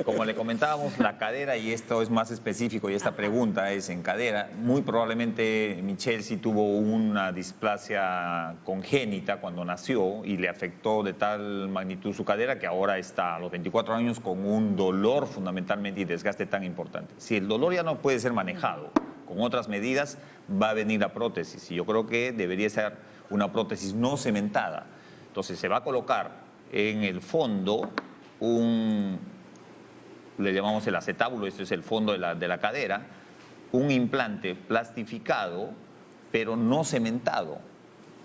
Como le comentábamos, la cadera, y esto es más específico, y esta pregunta es en cadera, muy probablemente Michelle sí tuvo una displasia congénita cuando nació y le afectó de tal magnitud su cadera que ahora está a los 24 años con un dolor fundamentalmente y desgaste tan importante. Si el dolor ya no puede ser manejado con otras medidas, va a venir la prótesis y yo creo que debería ser una prótesis no cementada. Entonces se va a colocar en el fondo le llamamos el acetábulo, este es el fondo de la cadera, un implante plastificado pero no cementado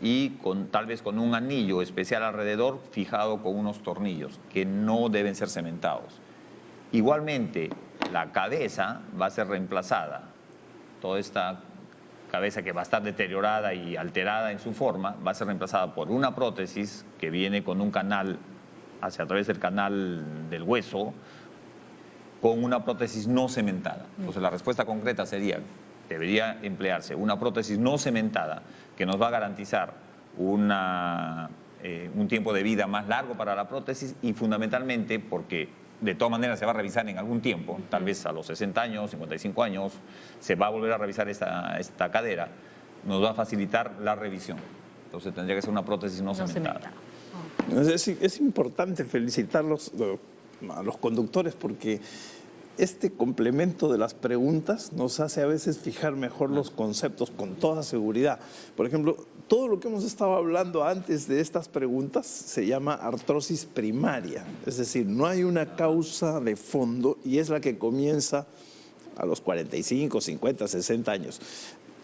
y tal vez con un anillo especial alrededor fijado con unos tornillos que no deben ser cementados. Igualmente, la cabeza va a ser reemplazada. Toda esta cabeza que va a estar deteriorada y alterada en su forma va a ser reemplazada por una prótesis que viene con un canal a través del canal del hueso, con una prótesis no cementada. Entonces la respuesta concreta sería: debería emplearse una prótesis no cementada que nos va a garantizar un tiempo de vida más largo para la prótesis y fundamentalmente porque de todas maneras se va a revisar en algún tiempo, tal vez a los 60 años, 55 años, se va a volver a revisar esta cadera, nos va a facilitar la revisión. Entonces tendría que ser una prótesis no cementada. Es importante felicitarlos a los conductores porque este complemento de las preguntas nos hace a veces fijar mejor los conceptos con toda seguridad. Por ejemplo, todo lo que hemos estado hablando antes de estas preguntas se llama artrosis primaria. Es decir, no hay una causa de fondo y es la que comienza a los 45, 50, 60 años.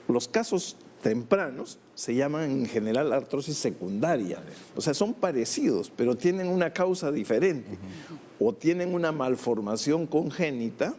Los casos tempranos se llaman en general artrosis secundaria. O sea, son parecidos, pero tienen una causa diferente. O tienen una malformación congénita,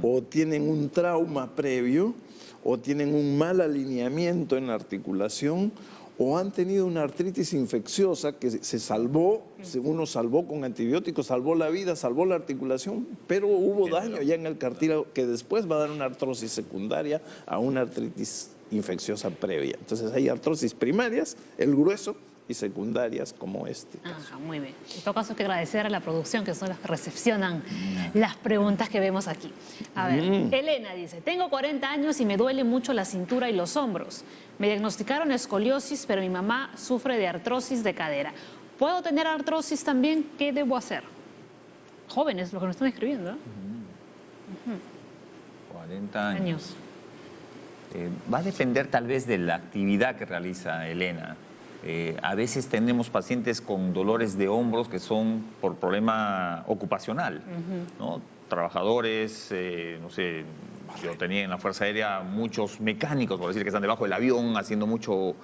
o tienen un trauma previo, o tienen un mal alineamiento en la articulación, o han tenido una artritis infecciosa que se salvó, uno salvó con antibióticos, salvó la vida, salvó la articulación, pero hubo daño ya en el cartílago que después va a dar una artrosis secundaria a una artritis infecciosa previa. Entonces hay artrosis primarias, el grueso, y secundarias como este caso. Ajá, muy bien. En todo caso hay que agradecer a la producción, que son las que recepcionan las preguntas que vemos aquí. A ver, Elena dice: tengo 40 años y me duele mucho la cintura y los hombros. Me diagnosticaron escoliosis, pero mi mamá sufre de artrosis de cadera. ¿Puedo tener artrosis también? ¿Qué debo hacer? Jóvenes, lo que nos están escribiendo. 40 años. Años. Va a depender tal vez de la actividad que realiza Elena. A veces tenemos pacientes con dolores de hombros que son por problema ocupacional, ¿no? Trabajadores, no sé, yo tenía en la Fuerza Aérea muchos mecánicos, por decir, que están debajo del avión haciendo mucho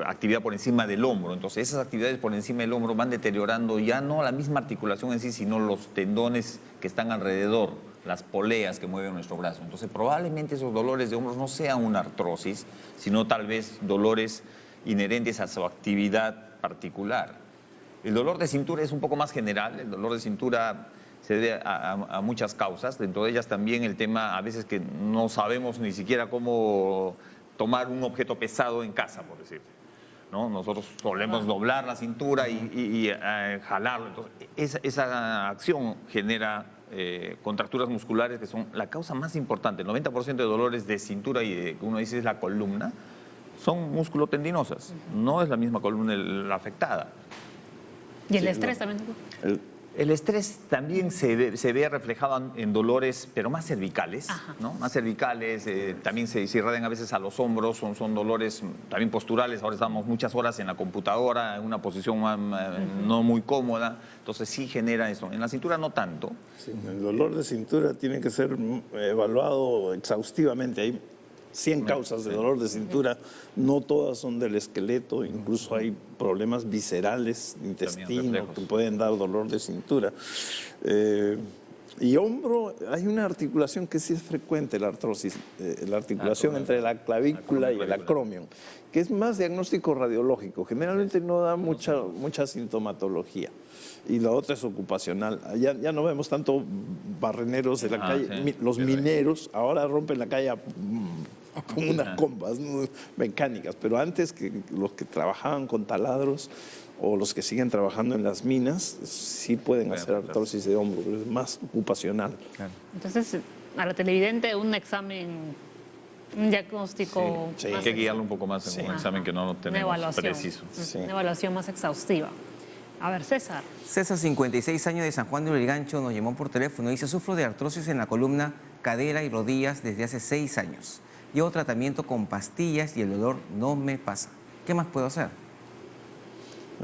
actividad por encima del hombro. Entonces esas actividades por encima del hombro van deteriorando ya no la misma articulación en sí, sino los tendones que están alrededor, las poleas que mueven nuestro brazo. Entonces probablemente esos dolores de hombros no sean una artrosis, sino tal vez dolores inherentes a su actividad particular. El dolor de cintura es un poco más general. El dolor de cintura se debe a muchas causas, dentro de ellas también el tema a veces que no sabemos ni siquiera cómo tomar un objeto pesado en casa, por decirlo, ¿no? Nosotros solemos doblar la cintura y jalarlo. Entonces, esa acción genera contracturas musculares que son la causa más importante. El 90% de dolores de cintura y que uno dice es la columna, son musculotendinosas. No es la misma columna la afectada. ¿Y el estrés también? El estrés también se ve reflejado en dolores, pero más cervicales, ¿no? Más cervicales, también se irradian a veces a los hombros, son dolores también posturales. Ahora estamos muchas horas en la computadora, en una posición no muy cómoda, entonces sí genera eso. En la cintura no tanto. Sí, el dolor de cintura tiene que ser evaluado exhaustivamente. Hay 100 causas de dolor de cintura, no todas son del esqueleto, incluso hay problemas viscerales, intestino, que pueden dar dolor de cintura. Y hombro, hay una articulación que sí es frecuente, la artrosis, la articulación entre la clavícula y el acromion, que es más diagnóstico radiológico, generalmente no da mucha sintomatología. Y la otra es ocupacional. Ya no vemos tanto barreneros de la calle, los mineros ahora rompen la calle con unas compas, ¿no?, mecánicas, pero antes que los que trabajaban con taladros o los que siguen trabajando en las minas sí pueden hacer artrosis de hombro, pero es más ocupacional. Claro. Entonces, a la televidente un examen, un diagnóstico... Sí, hay que guiarlo un poco más en un examen que no lo tenemos preciso. Una evaluación más exhaustiva. A ver, César. César, 56 años, de San Juan de Lurigancho, nos llamó por teléfono y dice: sufro de artrosis en la columna, cadera y rodillas desde hace 6 años. Llevo tratamiento con pastillas y el dolor no me pasa. ¿Qué más puedo hacer?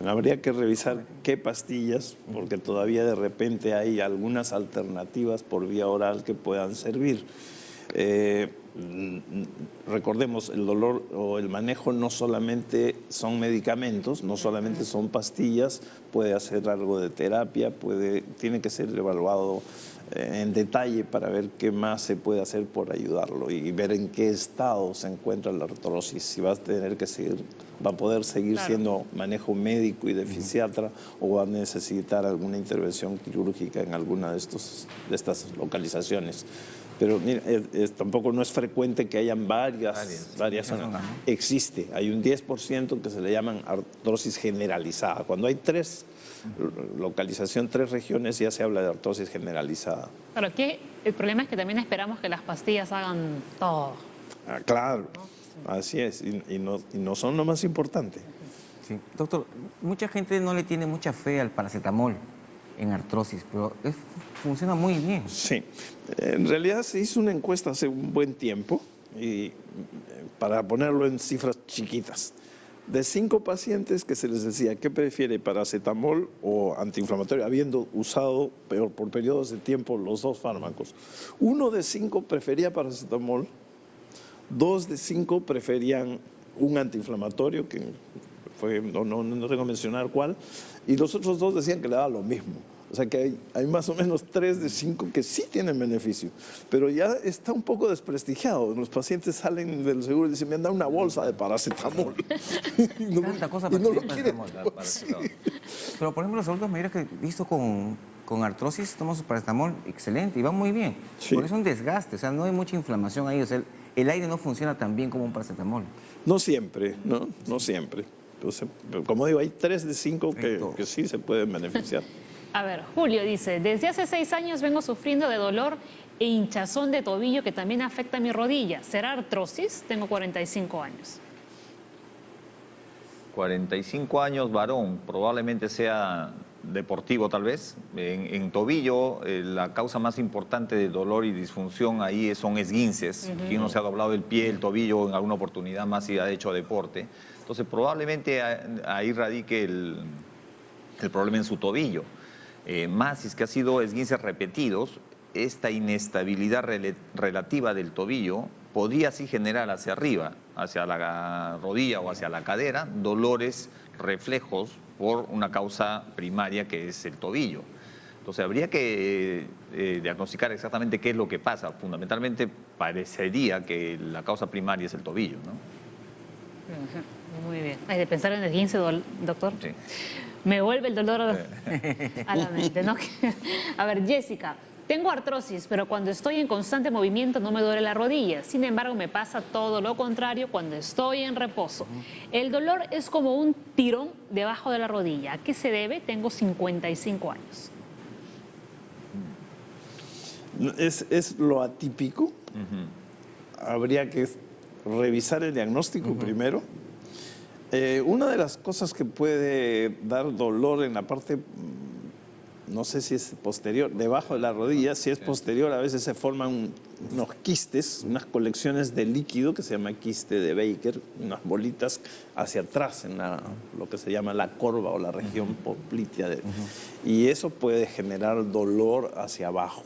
Habría que revisar qué pastillas, porque todavía de repente hay algunas alternativas por vía oral que puedan servir. Recordemos, el dolor o el manejo no solamente son medicamentos, no solamente son pastillas, puede hacer algo de terapia, tiene que ser evaluado en detalle para ver qué más se puede hacer por ayudarlo y ver en qué estado se encuentra la artrosis, si va a poder seguir siendo manejo médico y de fisiatra o va a necesitar alguna intervención quirúrgica en alguna de estas localizaciones. Pero mira, tampoco no es frecuente que hayan varias zonas. Existe, hay un 10% que se le llaman artrosis generalizada. Cuando hay 3 regiones, ya se habla de artrosis generalizada. Pero aquí el problema es que también esperamos que las pastillas hagan todo. Claro, así es, y no son lo más importante. Sí. Doctor, mucha gente no le tiene mucha fe al paracetamol en artrosis, pero funciona muy bien. Sí, en realidad se hizo una encuesta hace un buen tiempo, y para ponerlo en cifras chiquitas, de 5 pacientes que se les decía qué prefiere, paracetamol o antiinflamatorio, habiendo usado por periodos de tiempo los 2 fármacos, 1 de 5 prefería paracetamol, 2 de 5 preferían un antiinflamatorio, que no tengo que mencionar cuál, y los otros 2 decían que le daba lo mismo. O sea que hay más o menos 3 de 5 que sí tienen beneficio, pero ya está un poco desprestigiado. Los pacientes salen del seguro y dicen: me han dado una bolsa de paracetamol. Tanta cosa para lo quieren. Pero por ejemplo, los adultos mayores que he visto con artrosis toman su paracetamol excelente y van muy bien. Sí. Porque es un desgaste, o sea, no hay mucha inflamación ahí. O sea, el aire no funciona tan bien como un paracetamol. No siempre, no siempre. Entonces, como digo, hay 3 de 5 que sí se pueden beneficiar. A ver, Julio dice: desde hace 6 años vengo sufriendo de dolor e hinchazón de tobillo que también afecta mi rodilla. ¿Será artrosis? Tengo 45 años. 45 años, varón, probablemente sea deportivo tal vez. En tobillo, la causa más importante de dolor y disfunción ahí son esguinces. Quien no se ha doblado el pie, el tobillo en alguna oportunidad más si ha hecho deporte. Entonces probablemente ahí radique el problema en su tobillo. Más si es que ha sido esguinces repetidos, esta inestabilidad relativa del tobillo podría así generar hacia arriba, hacia la rodilla o hacia la cadera, dolores reflejos por una causa primaria que es el tobillo. Entonces habría que diagnosticar exactamente qué es lo que pasa. Fundamentalmente parecería que la causa primaria es el tobillo, ¿no? Muy bien. Hay de pensar en el 15, doctor. Sí. Me vuelve el dolor a la mente, ¿no? A ver, Jessica, tengo artrosis, pero cuando estoy en constante movimiento no me duele la rodilla. Sin embargo, me pasa todo lo contrario cuando estoy en reposo. El dolor es como un tirón debajo de la rodilla. ¿A qué se debe? Tengo 55 años. Es lo atípico. Habría que revisar el diagnóstico primero. Una de las cosas que puede dar dolor en la parte, no sé si es posterior, debajo de la rodilla, si es posterior a veces se forman unos quistes, unas colecciones de líquido que se llama quiste de Baker, unas bolitas hacia atrás en lo que se llama la corva o la región poplitea. Y eso puede generar dolor hacia abajo.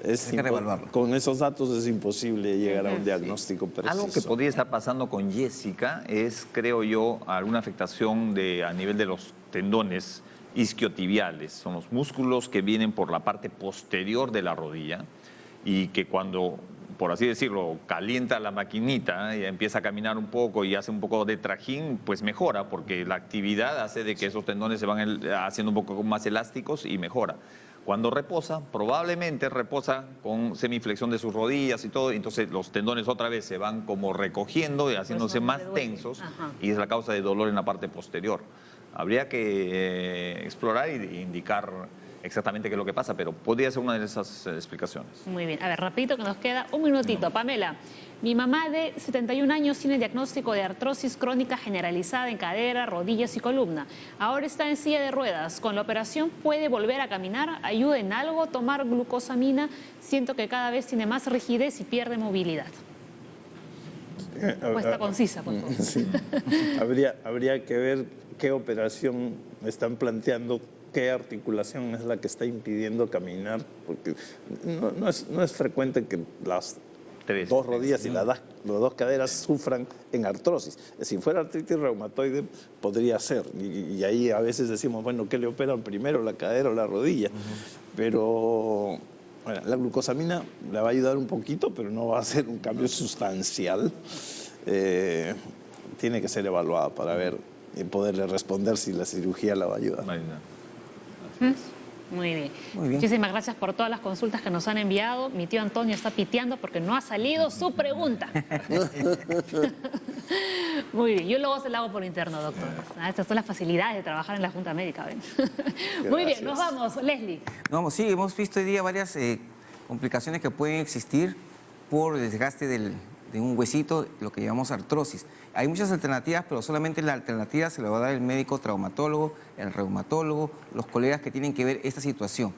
Hay que reevaluarlo. Con esos datos es imposible llegar a un diagnóstico preciso. Algo que podría estar pasando con Jessica es, creo yo, alguna afectación a nivel de los tendones isquiotibiales. Son los músculos que vienen por la parte posterior de la rodilla y que cuando, por así decirlo, calienta la maquinita y empieza a caminar un poco y hace un poco de trajín, pues mejora, porque la actividad hace de que esos tendones se van haciendo un poco más elásticos y mejora. Cuando reposa, probablemente reposa con semiflexión de sus rodillas y todo, entonces los tendones otra vez se van como recogiendo y haciéndose más tensos y es la causa de dolor en la parte posterior. Habría que explorar e indicar exactamente qué es lo que pasa, pero podría ser una de esas explicaciones. Muy bien. A ver, rapidito que nos queda un minutito. Pamela, mi mamá de 71 años tiene diagnóstico de artrosis crónica generalizada en cadera, rodillas y columna. Ahora está en silla de ruedas. Con la operación puede volver a caminar. ¿Ayuda en algo tomar glucosamina? Siento que cada vez tiene más rigidez y pierde movilidad. Respuesta concisa, por favor. Sí. Habría que ver qué operación están planteando, qué articulación es la que está impidiendo caminar, porque no es frecuente que las dos rodillas y las dos caderas sufran en artrosis. Si fuera artritis reumatoide, podría ser. Y ahí a veces decimos, bueno, ¿qué le operan primero, la cadera o la rodilla? Pero bueno, la glucosamina le va a ayudar un poquito, pero no va a ser un cambio sustancial. Tiene que ser evaluada para ver y poderle responder si la cirugía la va a ayudar. Muy bien. Muy bien. Muchísimas gracias por todas las consultas que nos han enviado. Mi tío Antonio está piteando porque no ha salido su pregunta. Muy bien. Yo luego se la hago por interno, doctor. Estas son las facilidades de trabajar en la Junta Médica. ¿Ven? Muy bien, nos vamos. Leslie. Vamos, sí, hemos visto hoy día varias complicaciones que pueden existir por el desgaste de un huesito, lo que llamamos artrosis. Hay muchas alternativas, pero solamente la alternativa se la va a dar el médico traumatólogo, el reumatólogo, los colegas que tienen que ver esta situación.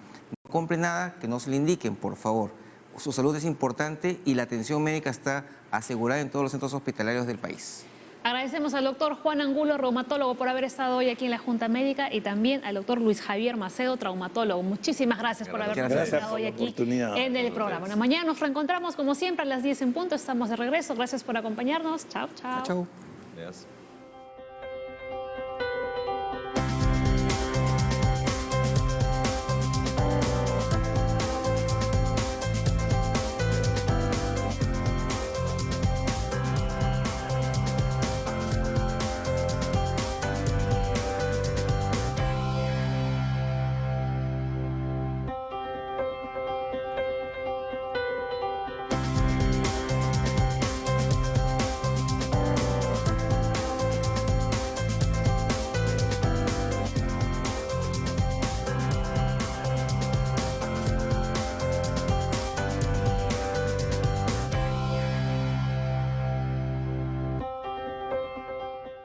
No compre nada que no se le indiquen, por favor. Su salud es importante y la atención médica está asegurada en todos los centros hospitalarios del país. Agradecemos al doctor Juan Angulo, reumatólogo, por haber estado hoy aquí en la Junta Médica y también al doctor Luis Javier Macedo, traumatólogo. Muchísimas gracias por habernos estado hoy aquí en el programa. Bueno, mañana nos reencontramos como siempre a las 10 en punto. Estamos de regreso. Gracias por acompañarnos. Chao, chao. Chao. Gracias.